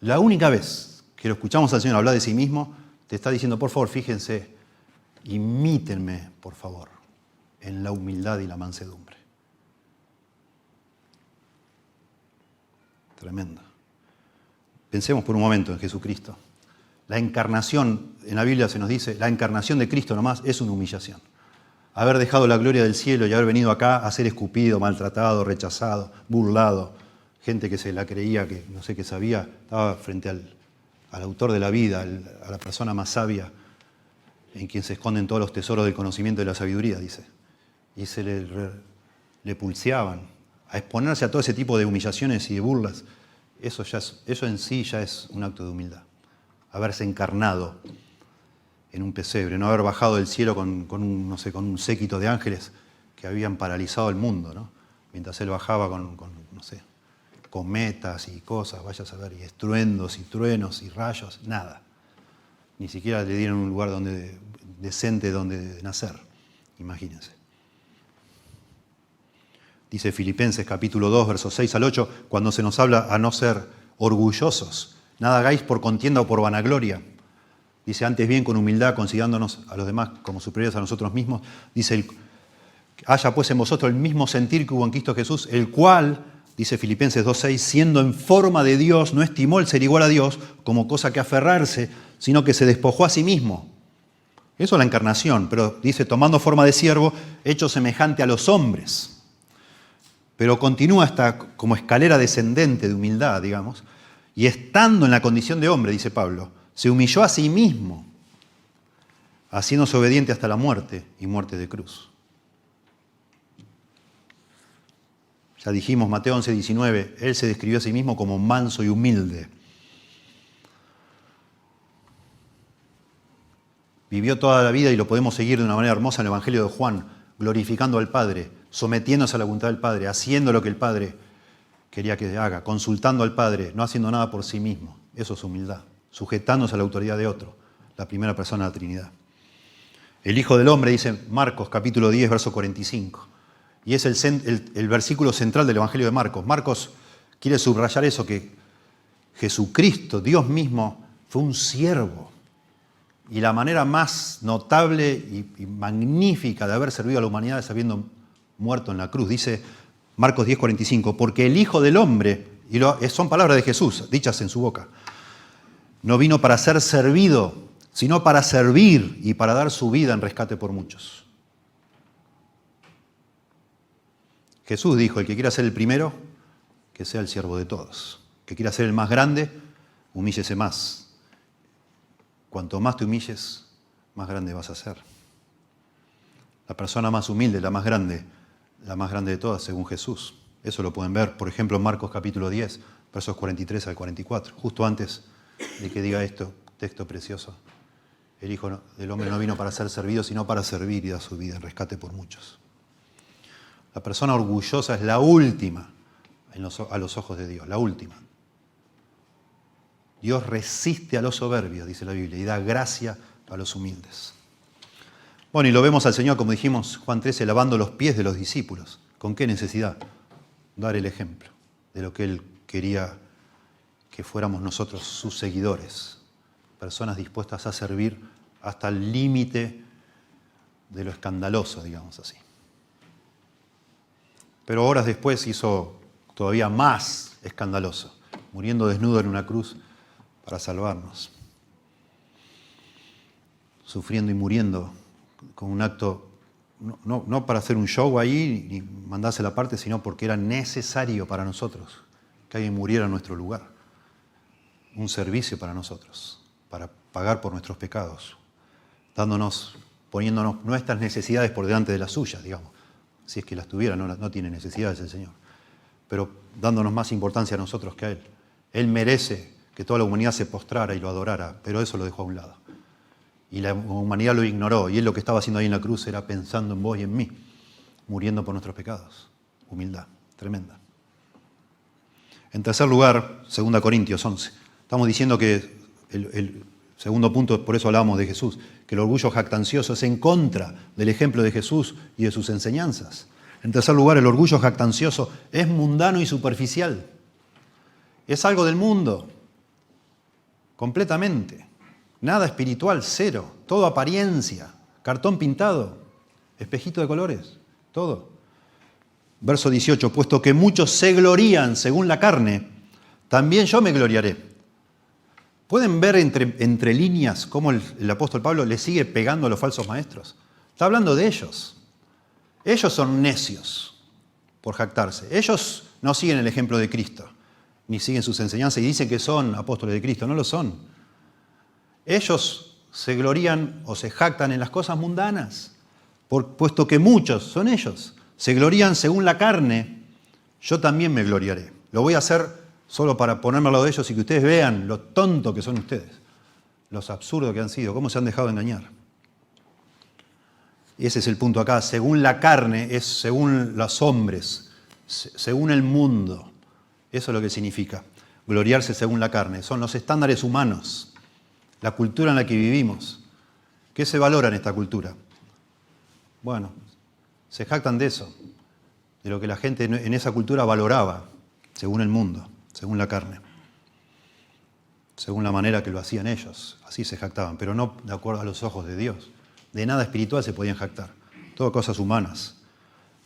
La única vez que lo escuchamos al Señor hablar de sí mismo, te está diciendo, por favor, fíjense, imítenme, por favor, en la humildad y la mansedumbre. Tremendo. Pensemos por un momento en Jesucristo. La encarnación, en la Biblia se nos dice, la encarnación de Cristo nomás es una humillación. Haber dejado la gloria del cielo y haber venido acá a ser escupido, maltratado, rechazado, burlado. Gente que se la creía, que no sé qué sabía, estaba frente al autor de la vida, a la persona más sabia, en quien se esconden todos los tesoros del conocimiento y de la sabiduría, dice. Y se le pulseaban a exponerse a todo ese tipo de humillaciones y de burlas. Eso en sí ya es un acto de humildad. Haberse encarnado en un pesebre, no haber bajado del cielo con un séquito de ángeles que habían paralizado el mundo, ¿no? Mientras él bajaba con cometas y cosas, vaya a saber, y estruendos y truenos y rayos, nada. Ni siquiera le dieron un lugar decente donde nacer, imagínense. Dice Filipenses capítulo 2, versos 6 al 8, cuando se nos habla a no ser orgullosos, nada hagáis por contienda o por vanagloria. Dice, antes bien con humildad, considerándonos a los demás como superiores a nosotros mismos. Dice, haya pues en vosotros el mismo sentir que hubo en Cristo Jesús, el cual, dice Filipenses 2:6, siendo en forma de Dios, no estimó el ser igual a Dios como cosa que aferrarse, sino que se despojó a sí mismo. Eso es la encarnación, pero dice, tomando forma de siervo, hecho semejante a los hombres. Pero continúa hasta como escalera descendente de humildad, digamos, Y estando en la condición de hombre, dice Pablo, se humilló a sí mismo, haciéndose obediente hasta la muerte y muerte de cruz. Ya dijimos, Mateo 11, 19, Él se describió a sí mismo como manso y humilde. Vivió toda la vida, y lo podemos seguir de una manera hermosa en el Evangelio de Juan, glorificando al Padre, sometiéndose a la voluntad del Padre, haciendo lo que el Padre quería que haga, consultando al Padre, no haciendo nada por sí mismo. Eso es humildad, sujetándose a la autoridad de otro, la primera persona de la Trinidad. El Hijo del Hombre, dice Marcos capítulo 10, verso 45. Y es el versículo central del Evangelio de Marcos. Marcos quiere subrayar eso, que Jesucristo, Dios mismo, fue un siervo. Y la manera más notable y magnífica de haber servido a la humanidad es habiendo muerto en la cruz. Dice Marcos 10, 45, porque el Hijo del Hombre, y son palabras de Jesús, dichas en su boca, no vino para ser servido, sino para servir y para dar su vida en rescate por muchos. Jesús dijo, el que quiera ser el primero, que sea el siervo de todos. El que quiera ser el más grande, humíllese más. Cuanto más te humilles, más grande vas a ser. La persona más humilde, la más grande de todas, según Jesús. Eso lo pueden ver, por ejemplo, en Marcos capítulo 10, versos 43 al 44, justo antes de que diga esto, texto precioso. El Hijo del Hombre no vino para ser servido, sino para servir y dar su vida en rescate por muchos. La persona orgullosa es la última a los ojos de Dios, la última. Dios resiste a los soberbios, dice la Biblia, y da gracia a los humildes. Bueno, y lo vemos al Señor, como dijimos, Juan 13, lavando los pies de los discípulos. ¿Con qué necesidad? Dar el ejemplo de lo que Él quería que fuéramos nosotros, sus seguidores. Personas dispuestas a servir hasta el límite de lo escandaloso, digamos así. Pero horas después hizo todavía más escandaloso, muriendo desnudo en una cruz para salvarnos. Sufriendo y muriendo con un acto, no para hacer un show ahí ni mandarse la parte, sino porque era necesario para nosotros que alguien muriera en nuestro lugar. Un servicio para nosotros, para pagar por nuestros pecados, poniéndonos nuestras necesidades por delante de las suyas, digamos. Si es que las tuviera, no tiene necesidades el Señor. Pero dándonos más importancia a nosotros que a Él. Él merece que toda la humanidad se postrara y lo adorara, pero eso lo dejó a un lado. Y la humanidad lo ignoró, y Él lo que estaba haciendo ahí en la cruz era pensando en vos y en mí, muriendo por nuestros pecados. Humildad, tremenda. En tercer lugar, 2 Corintios 11. Estamos diciendo que el segundo punto, por eso hablamos de Jesús, que el orgullo jactancioso es en contra del ejemplo de Jesús y de sus enseñanzas. En tercer lugar, el orgullo jactancioso es mundano y superficial. Es algo del mundo, completamente. Nada espiritual, cero. Todo apariencia, cartón pintado, espejito de colores, todo. Verso 18, puesto que muchos se glorían según la carne, también yo me gloriaré. ¿Pueden ver entre líneas cómo el apóstol Pablo le sigue pegando a los falsos maestros? Está hablando de ellos. Ellos son necios por jactarse. Ellos no siguen el ejemplo de Cristo, ni siguen sus enseñanzas y dicen que son apóstoles de Cristo. No lo son. Ellos se glorían o se jactan en las cosas mundanas, puesto que muchos son ellos. Se glorían según la carne, yo también me gloriaré. Lo voy a hacer solo para ponerme al lado de ellos y que ustedes vean lo tonto que son ustedes, los absurdos que han sido, cómo se han dejado engañar. Y ese es el punto acá. Según la carne es según los hombres, según el mundo. Eso es lo que significa gloriarse según la carne. Son los estándares humanos, la cultura en la que vivimos. ¿Qué se valora en esta cultura? Bueno, se jactan de eso, de lo que la gente en esa cultura valoraba, según el mundo, según la carne, según la manera que lo hacían ellos. Así se jactaban, pero no de acuerdo a los ojos de Dios. De nada espiritual se podían jactar. Todo cosas humanas,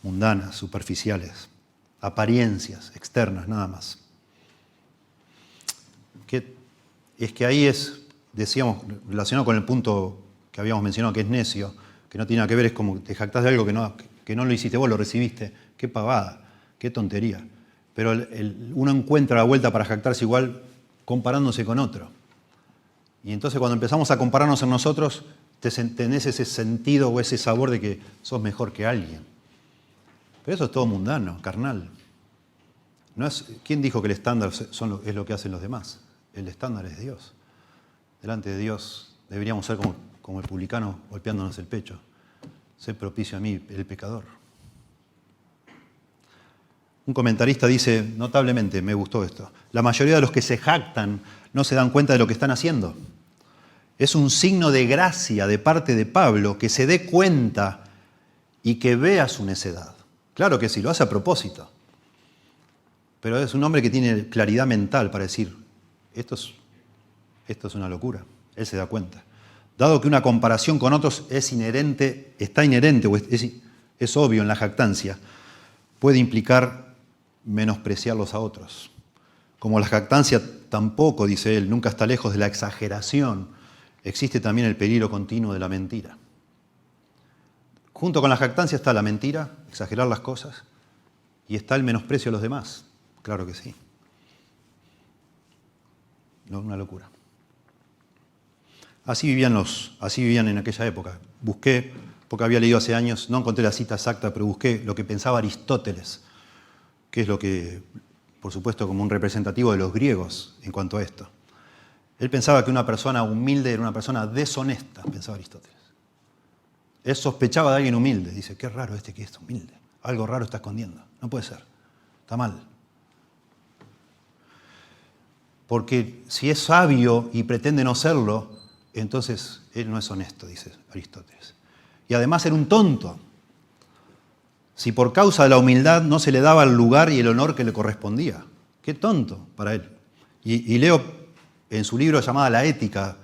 mundanas, superficiales, apariencias externas, nada más. Es que ahí es, decíamos, relacionado con el punto que habíamos mencionado, que es necio, que no tiene nada que ver, es como te jactás de algo que no lo hiciste vos, lo recibiste. Qué pavada, qué tontería. Pero uno encuentra la vuelta para jactarse igual comparándose con otro. Y entonces cuando empezamos a compararnos en nosotros, tenés ese sentido o ese sabor de que sos mejor que alguien. Pero eso es todo mundano, carnal. ¿Quién dijo que el estándar es lo que hacen los demás? El estándar es Dios. Delante de Dios deberíamos ser como el publicano golpeándonos el pecho. Sé propicio a mí, el pecador. Un comentarista dice, notablemente, me gustó esto, la mayoría de los que se jactan no se dan cuenta de lo que están haciendo. Es un signo de gracia de parte de Pablo que se dé cuenta y que vea su necedad. Claro que sí, lo hace a propósito. Pero es un hombre que tiene claridad mental para decir, esto es una locura. Él se da cuenta. Dado que una comparación con otros está inherente o es obvio en la jactancia, puede implicar menospreciarlos a otros. Como la jactancia tampoco, dice él, nunca está lejos de la exageración, existe también el peligro continuo de la mentira. Junto con la jactancia está la mentira, exagerar las cosas, y está el menosprecio a los demás. Claro que sí. No, una locura. Así vivían en aquella época. Busqué, porque había leído hace años, no encontré la cita exacta, pero busqué lo que pensaba Aristóteles, que es lo que, por supuesto, como un representativo de los griegos en cuanto a esto. Él pensaba que una persona humilde era una persona deshonesta, pensaba Aristóteles. Él sospechaba de alguien humilde. Dice, qué raro este que es humilde. Algo raro está escondiendo. No puede ser. Está mal. Porque si es sabio y pretende no serlo, entonces él no es honesto, dice Aristóteles. Y además era un tonto. Si por causa de la humildad no se le daba el lugar y el honor que le correspondía. Qué tonto para él. Y leo en su libro llamado La Ética,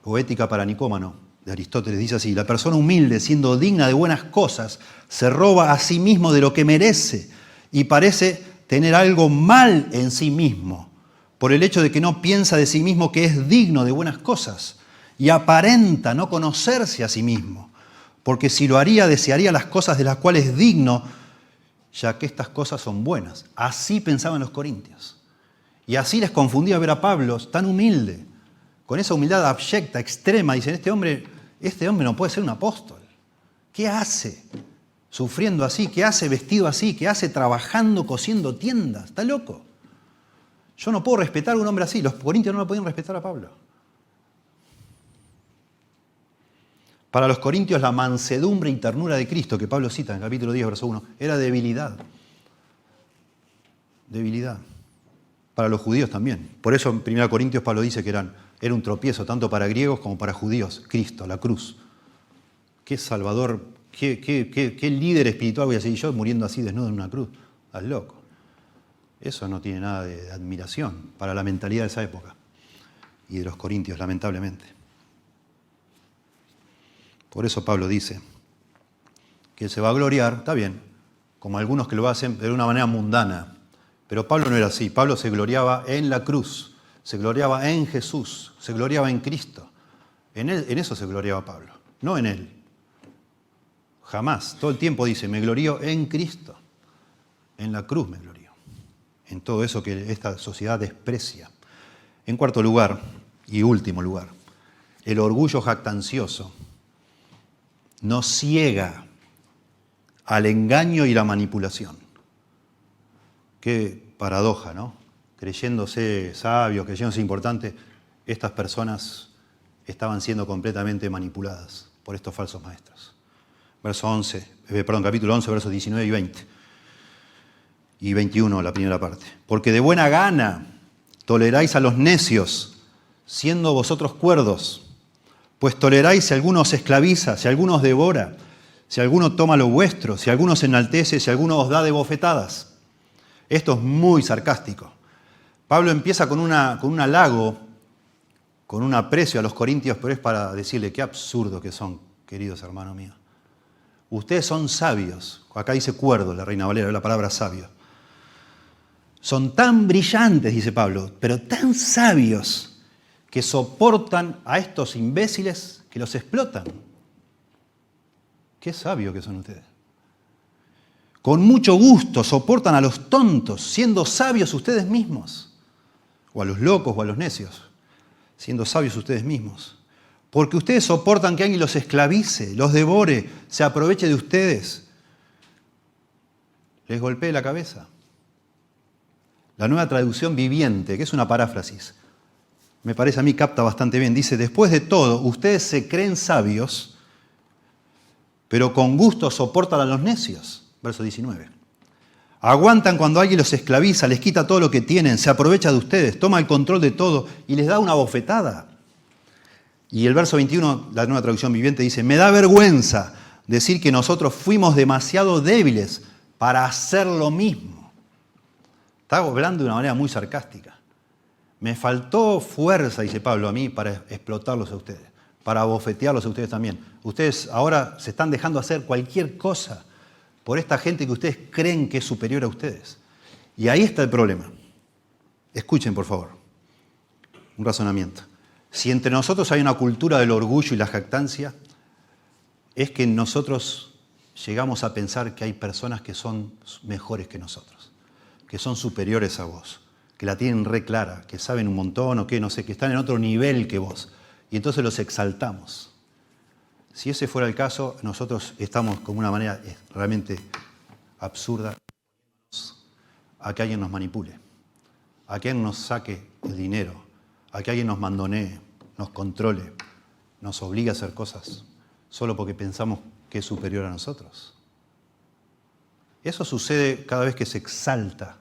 o Ética para Nicómano, de Aristóteles, dice así, la persona humilde, siendo digna de buenas cosas, se roba a sí mismo de lo que merece y parece tener algo mal en sí mismo, por el hecho de que no piensa de sí mismo que es digno de buenas cosas y aparenta no conocerse a sí mismo, porque si lo haría, desearía las cosas de las cuales es digno, ya que estas cosas son buenas. Así pensaban los corintios. Y así les confundía ver a Pablo tan humilde, con esa humildad abyecta, extrema. Dicen, este hombre no puede ser un apóstol. ¿Qué hace sufriendo así? ¿Qué hace vestido así? ¿Qué hace trabajando, cosiendo tiendas? Está loco. Yo no puedo respetar a un hombre así. Los corintios no lo podían respetar a Pablo. Para los corintios la mansedumbre y ternura de Cristo, que Pablo cita en el capítulo 10, verso 1, era debilidad. Debilidad. Para los judíos también. Por eso en 1 Corintios Pablo dice que era un tropiezo tanto para griegos como para judíos. Cristo, la cruz. Qué salvador, qué líder espiritual voy a ser yo muriendo así desnudo en una cruz. Estás loco. Eso no tiene nada de admiración para la mentalidad de esa época y de los corintios, lamentablemente. Por eso Pablo dice que él se va a gloriar, está bien, como algunos que lo hacen de una manera mundana. Pero Pablo no era así. Pablo se gloriaba en la cruz, se gloriaba en Jesús, se gloriaba en Cristo. En eso se gloriaba Pablo, no en él. Jamás. Todo el tiempo dice, me glorío en Cristo. En la cruz me glorío. En todo eso que esta sociedad desprecia. En cuarto lugar, y último lugar, el orgullo jactancioso nos ciega al engaño y la manipulación. Qué paradoja, ¿no? Creyéndose sabios, creyéndose importantes, estas personas estaban siendo completamente manipuladas por estos falsos maestros. Capítulo 11, versos 19 y 20. Y 21, la primera parte. Porque de buena gana toleráis a los necios, siendo vosotros cuerdos, pues toleráis si alguno os esclaviza, si alguno os devora, si alguno toma lo vuestro, si alguno os enaltece, si alguno os da de bofetadas. Esto es muy sarcástico. Pablo empieza con un halago, con un aprecio a los corintios, pero es para decirle qué absurdo que son, queridos hermanos míos. Ustedes son sabios. Acá dice cuerdo, la Reina Valera, la palabra sabio. Son tan brillantes, dice Pablo, pero tan sabios que soportan a estos imbéciles que los explotan. Qué sabios que son ustedes. Con mucho gusto soportan a los tontos, siendo sabios ustedes mismos. o a los locos o a los necios, siendo sabios ustedes mismos. Porque ustedes soportan que alguien los esclavice, los devore, se aproveche de ustedes, les golpee la cabeza. La Nueva Traducción Viviente, que es una paráfrasis, me parece a mí capta bastante bien. Dice, después de todo, ustedes se creen sabios, pero con gusto soportan a los necios. Verso 19. Aguantan cuando alguien los esclaviza, les quita todo lo que tienen, se aprovecha de ustedes, toma el control de todo y les da una bofetada. Y el verso 21, la Nueva Traducción Viviente, dice, me da vergüenza decir que nosotros fuimos demasiado débiles para hacer lo mismo. Está hablando de una manera muy sarcástica. Me faltó fuerza, dice Pablo, a mí para explotarlos a ustedes, para bofetearlos a ustedes también. Ustedes ahora se están dejando hacer cualquier cosa por esta gente que ustedes creen que es superior a ustedes. Y ahí está el problema. Escuchen, por favor, un razonamiento. Si entre nosotros hay una cultura del orgullo y la jactancia, es que nosotros llegamos a pensar que hay personas que son mejores que nosotros, que son superiores a vos, que la tienen re clara, que saben un montón o que no sé, que están en otro nivel que vos. Y entonces los exaltamos. Si ese fuera el caso, nosotros estamos como una manera realmente absurda a que alguien nos manipule, a que alguien nos saque el dinero, a que alguien nos mandonee, nos controle, nos obligue a hacer cosas solo porque pensamos que es superior a nosotros. Eso sucede cada vez que se exalta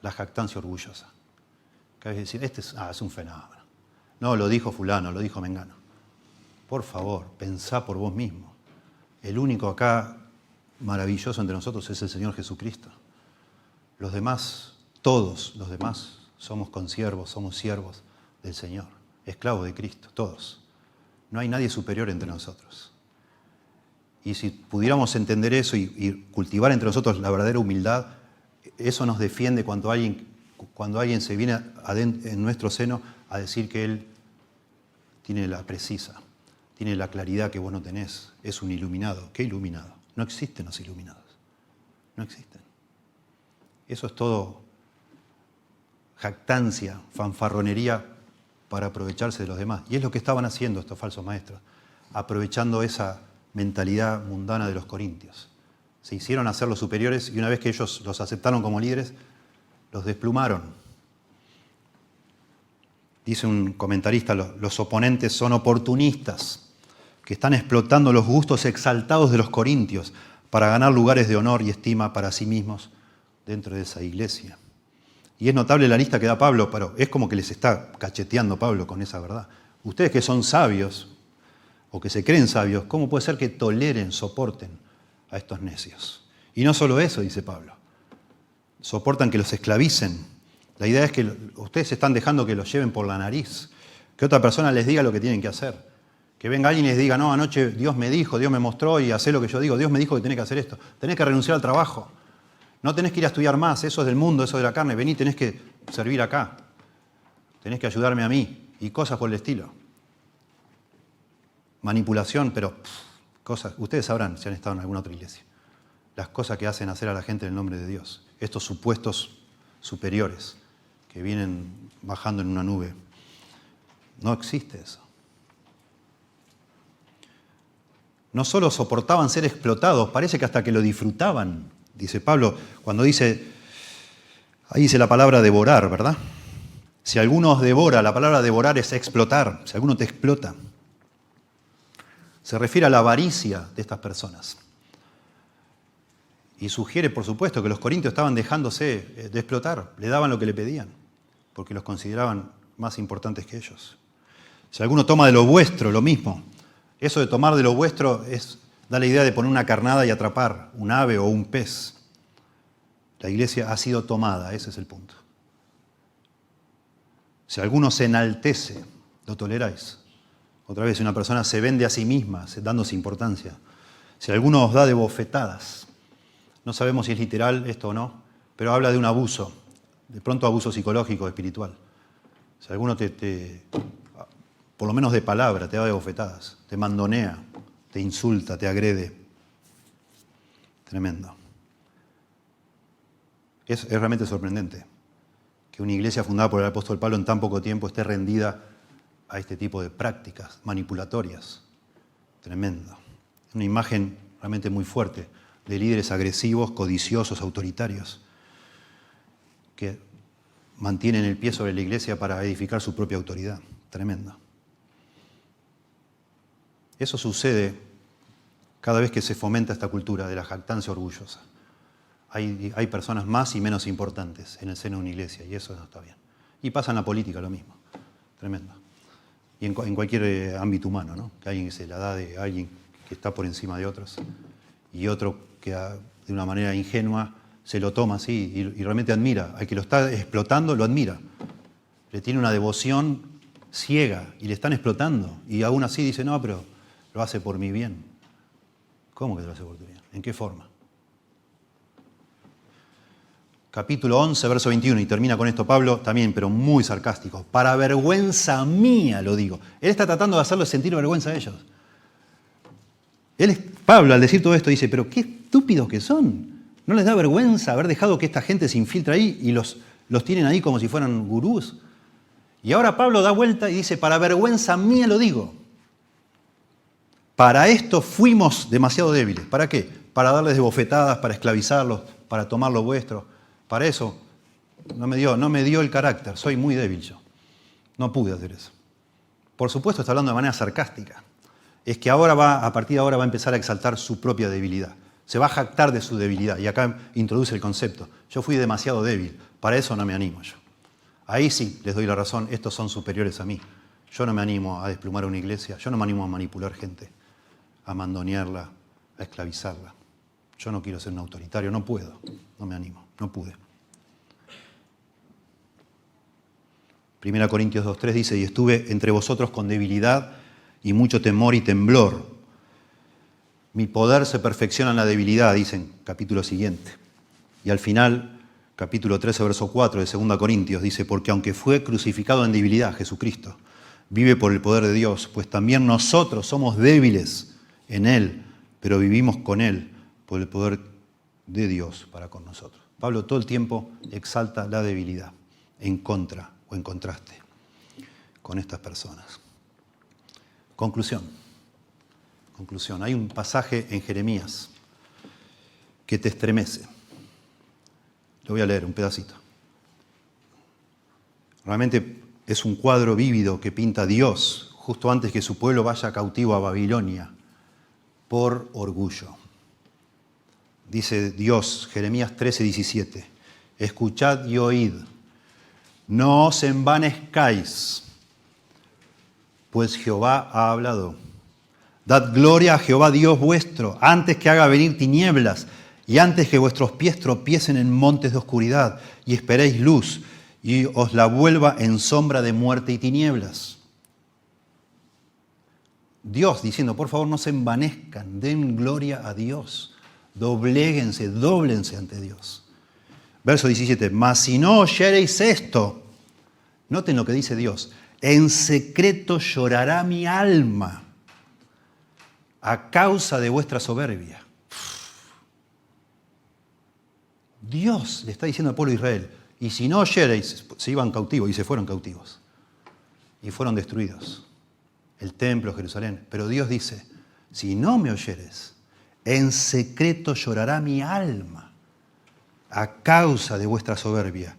la jactancia orgullosa. Cada vez decir, es un fenómeno. No, lo dijo fulano, lo dijo mengano. Por favor, pensá por vos mismo. El único acá maravilloso entre nosotros es el Señor Jesucristo. Los demás, todos los demás, somos consiervos, somos siervos del Señor, esclavos de Cristo, todos. No hay nadie superior entre nosotros. Y si pudiéramos entender eso y cultivar entre nosotros la verdadera humildad, eso nos defiende cuando alguien se viene en nuestro seno a decir que él tiene la precisa, tiene la claridad que vos no tenés, es un iluminado. ¿Qué iluminado? No existen los iluminados, no existen. Eso es todo jactancia, fanfarronería para aprovecharse de los demás. Y es lo que estaban haciendo estos falsos maestros, aprovechando esa mentalidad mundana de los corintios. Se hicieron a ser los superiores y una vez que ellos los aceptaron como líderes, los desplumaron. Dice un comentarista, los oponentes son oportunistas, que están explotando los gustos exaltados de los corintios para ganar lugares de honor y estima para sí mismos dentro de esa iglesia. Y es notable la lista que da Pablo, pero es como que les está cacheteando Pablo con esa verdad. Ustedes que son sabios, o que se creen sabios, ¿cómo puede ser que toleren, soporten a estos necios? Y no solo eso, dice Pablo, soportan que los esclavicen. La idea es que ustedes están dejando que los lleven por la nariz, que otra persona les diga lo que tienen que hacer. Que venga alguien y les diga, no, anoche Dios me dijo, Dios me mostró y hacé lo que yo digo, Dios me dijo que tenés que hacer esto, tenés que renunciar al trabajo, no tenés que ir a estudiar más, eso es del mundo, eso es de la carne, vení, tenés que servir acá, tenés que ayudarme a mí y cosas por el estilo. Manipulación, pero cosas, ustedes sabrán si han estado en alguna otra iglesia, las cosas que hacen hacer a la gente en el nombre de Dios, estos supuestos superiores que vienen bajando en una nube. No existe eso. No solo soportaban ser explotados, parece que hasta que lo disfrutaban, dice Pablo, cuando dice, ahí dice la palabra devorar, ¿verdad? Si alguno os devora, la palabra devorar es explotar, si alguno te explota. Se refiere a la avaricia de estas personas. Y sugiere, por supuesto, que los corintios estaban dejándose de explotar, le daban lo que le pedían, porque los consideraban más importantes que ellos. Si alguno toma de lo vuestro, lo mismo. Eso de tomar de lo vuestro da la idea de poner una carnada y atrapar un ave o un pez. La iglesia ha sido tomada, ese es el punto. Si alguno se enaltece, lo toleráis. Otra vez, si una persona se vende a sí misma, dándose importancia. Si alguno os da de bofetadas, no sabemos si es literal esto o no, pero habla de un abuso, de pronto abuso psicológico, espiritual. Si alguno por lo menos de palabra, te da de bofetadas, te mandonea, te insulta, te agrede. Tremendo. Es realmente sorprendente que una iglesia fundada por el apóstol Pablo en tan poco tiempo esté rendida a este tipo de prácticas manipulatorias. Tremendo. Una imagen realmente muy fuerte de líderes agresivos, codiciosos, autoritarios, que mantienen el pie sobre la iglesia para edificar su propia autoridad. Tremendo. Eso sucede cada vez que se fomenta esta cultura de la jactancia orgullosa. Hay personas más y menos importantes en el seno de una iglesia y eso no está bien. Y pasa en la política lo mismo. Tremendo. Y en cualquier ámbito humano, ¿no? Que alguien que se la da de alguien que está por encima de otros y otro que de una manera ingenua se lo toma así y realmente admira. Al que lo está explotando lo admira. Le tiene una devoción ciega y le están explotando. Y aún así dice, no, pero lo hace por mi bien. ¿Cómo que lo hace por tu bien? ¿En qué forma? Capítulo 11, verso 21, y termina con esto Pablo también, pero muy sarcástico. Para vergüenza mía lo digo. Él está tratando de hacerles sentir vergüenza a ellos. Pablo, al decir todo esto, dice, pero qué estúpidos que son. ¿No les da vergüenza haber dejado que esta gente se infiltre ahí y los tienen ahí como si fueran gurús? Y ahora Pablo da vuelta y dice, para vergüenza mía lo digo. Para esto fuimos demasiado débiles. ¿Para qué? Para darles de bofetadas, para esclavizarlos, para tomar lo vuestro. Para eso no me dio el carácter. Soy muy débil yo. No pude hacer eso. Por supuesto está hablando de manera sarcástica. Es que a partir de ahora va a empezar a exaltar su propia debilidad. Se va a jactar de su debilidad. Y acá introduce el concepto. Yo fui demasiado débil. Para eso no me animo yo. Ahí sí les doy la razón. Estos son superiores a mí. Yo no me animo a desplumar a una iglesia. Yo no me animo a manipular gente, a mandonearla, a esclavizarla. Yo no quiero ser un autoritario. No puedo. No me animo. No pude. 1 Corintios 2:3 dice, y estuve entre vosotros con debilidad y mucho temor y temblor. Mi poder se perfecciona en la debilidad, dicen, capítulo siguiente. Y al final, capítulo 13, verso 4 de 2 Corintios, dice, porque aunque fue crucificado en debilidad, Jesucristo vive por el poder de Dios, pues también nosotros somos débiles en Él, pero vivimos con Él por el poder de Dios para con nosotros. Pablo todo el tiempo exalta la debilidad en contra o en contraste con estas personas. Conclusión. Hay un pasaje en Jeremías que te estremece. Lo voy a leer un pedacito. Realmente es un cuadro vívido que pinta Dios justo antes que su pueblo vaya cautivo a Babilonia por orgullo. Dice Dios, Jeremías 13:17, escuchad y oíd, no os envanezcáis, pues Jehová ha hablado. Dad gloria a Jehová Dios vuestro, antes que haga venir tinieblas y antes que vuestros pies tropiecen en montes de oscuridad y esperéis luz y os la vuelva en sombra de muerte y tinieblas. Dios diciendo, por favor no se envanezcan, den gloria a Dios, dobléguense, dóblense ante Dios. Verso 17, mas si no oyereis esto, noten lo que dice Dios, en secreto llorará mi alma a causa de vuestra soberbia. Dios le está diciendo al pueblo de Israel, y si no oyereis, se iban cautivos y se fueron cautivos y fueron destruidos el templo, Jerusalén. Pero Dios dice, si no me oyeres, en secreto llorará mi alma a causa de vuestra soberbia,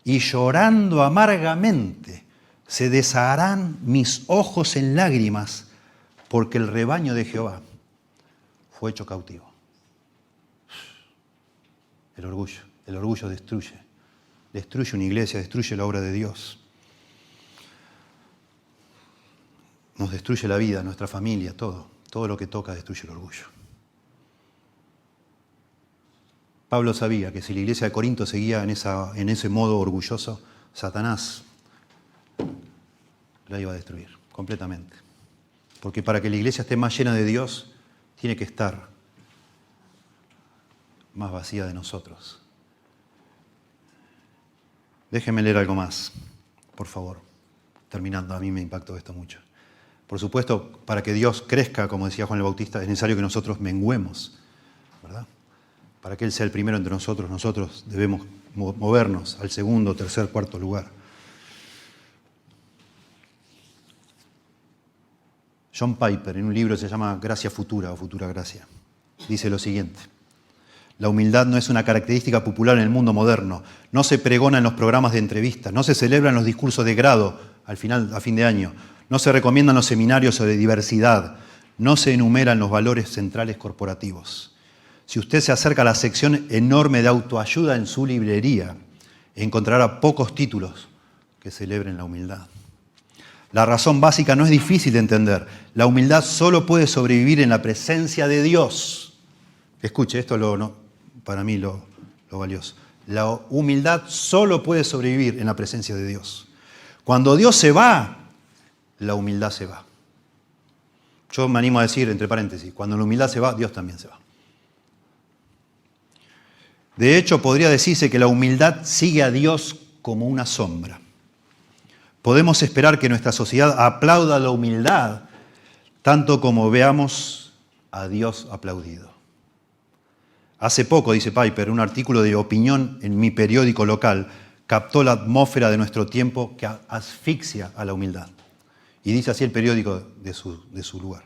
y llorando amargamente se desharán mis ojos en lágrimas, porque el rebaño de Jehová fue hecho cautivo. El orgullo destruye una iglesia, destruye la obra de Dios. Nos destruye la vida, nuestra familia, todo lo que toca destruye el orgullo. Pablo sabía que si la iglesia de Corinto seguía en ese modo orgulloso, Satanás la iba a destruir completamente. Porque para que la iglesia esté más llena de Dios, tiene que estar más vacía de nosotros. Déjenme leer algo más, por favor. Terminando, a mí me impactó esto mucho. Por supuesto, para que Dios crezca, como decía Juan el Bautista, es necesario que nosotros menguemos, ¿verdad? para que Él sea el primero entre nosotros, nosotros debemos movernos al segundo, tercer, cuarto lugar. John Piper, en un libro que se llama Gracia Futura o Futura Gracia, dice lo siguiente: la humildad no es una característica popular en el mundo moderno, no se pregona en los programas de entrevistas, no se celebra en los discursos de grado a fin de año, no se recomiendan los seminarios sobre diversidad, no se enumeran los valores centrales corporativos. Si usted se acerca a la sección enorme de autoayuda en su librería, encontrará pocos títulos que celebren la humildad. La razón básica no es difícil de entender. La humildad solo puede sobrevivir en la presencia de Dios. Escuche, esto es para mí lo valioso. La humildad solo puede sobrevivir en la presencia de Dios. Cuando Dios se va, la humildad se va. Yo me animo a decir, entre paréntesis, cuando la humildad se va, Dios también se va. De hecho, podría decirse que la humildad sigue a Dios como una sombra. Podemos esperar que nuestra sociedad aplauda la humildad tanto como veamos a Dios aplaudido. Hace poco, dice Piper, un artículo de opinión en mi periódico local captó la atmósfera de nuestro tiempo que asfixia a la humildad. Y dice así el periódico de su lugar: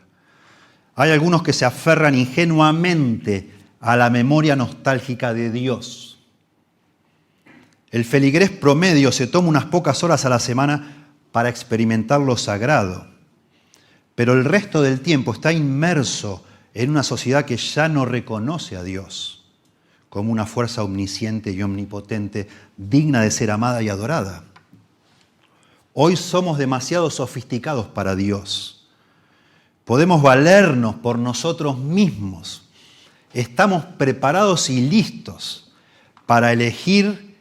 hay algunos que se aferran ingenuamente a la memoria nostálgica de Dios. El feligrés promedio se toma unas pocas horas a la semana para experimentar lo sagrado, pero el resto del tiempo está inmerso en una sociedad que ya no reconoce a Dios como una fuerza omnisciente y omnipotente, digna de ser amada y adorada. Hoy somos demasiado sofisticados para Dios. Podemos valernos por nosotros mismos. Estamos preparados y listos para elegir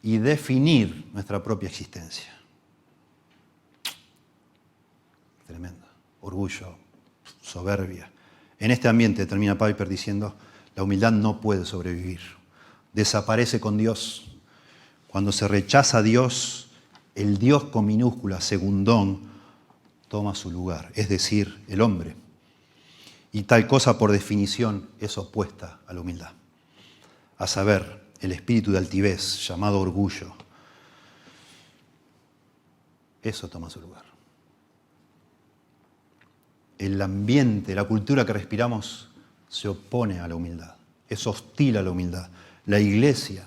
y definir nuestra propia existencia. Tremendo. Orgullo, soberbia. En este ambiente, termina Piper diciendo, la humildad no puede sobrevivir. Desaparece con Dios. Cuando se rechaza a Dios, el Dios con minúscula, segundón, toma su lugar, es decir, el hombre. Y tal cosa, por definición, es opuesta a la humildad. A saber, el espíritu de altivez, llamado orgullo. Eso toma su lugar. El ambiente, la cultura que respiramos se opone a la humildad. Es hostil a la humildad. La iglesia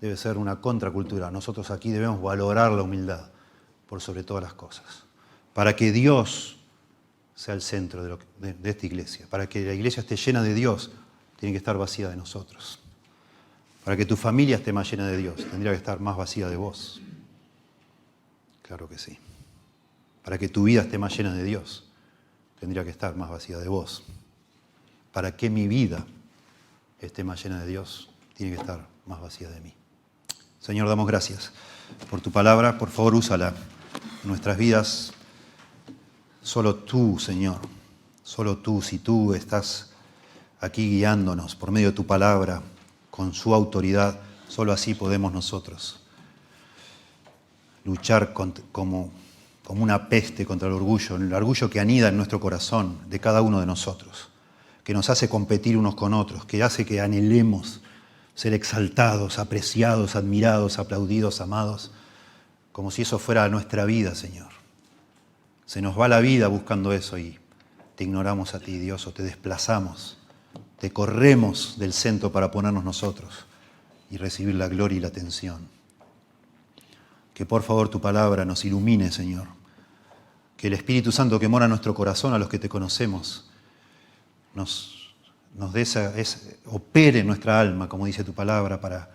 debe ser una contracultura. Nosotros aquí debemos valorar la humildad por sobre todas las cosas. Para que Dios sea el centro de esta iglesia. Para que la iglesia esté llena de Dios, tiene que estar vacía de nosotros. Para que tu familia esté más llena de Dios, tendría que estar más vacía de vos. Claro que sí. Para que tu vida esté más llena de Dios, tendría que estar más vacía de vos. Para que mi vida esté más llena de Dios, tiene que estar más vacía de mí. Señor, damos gracias por tu palabra. Por favor, úsala en nuestras vidas. Solo tú, Señor, solo tú, si tú estás aquí guiándonos por medio de tu palabra, con su autoridad, solo así podemos nosotros luchar como una peste contra el orgullo que anida en nuestro corazón de cada uno de nosotros, que nos hace competir unos con otros, que hace que anhelemos ser exaltados, apreciados, admirados, aplaudidos, amados, como si eso fuera nuestra vida, Señor. Se nos va la vida buscando eso y te ignoramos a ti, Dios, o te desplazamos, te corremos del centro para ponernos nosotros y recibir la gloria y la atención. Que por favor tu palabra nos ilumine, Señor. Que el Espíritu Santo que mora en nuestro corazón, a los que te conocemos, nos dé opere en nuestra alma, como dice tu palabra, para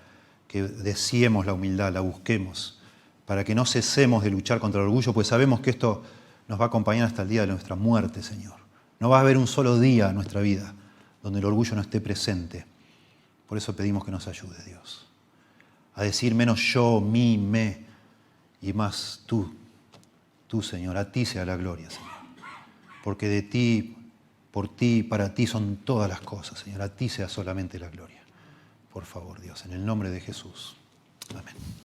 que deseemos la humildad, la busquemos, para que no cesemos de luchar contra el orgullo, pues sabemos que esto nos va a acompañar hasta el día de nuestra muerte, Señor. No va a haber un solo día en nuestra vida donde el orgullo no esté presente. Por eso pedimos que nos ayude, Dios, a decir menos yo, mí, me, y más tú, Señor. A ti sea la gloria, Señor. Porque de ti, por ti, para ti son todas las cosas, Señor. A ti sea solamente la gloria. Por favor, Dios, en el nombre de Jesús. Amén.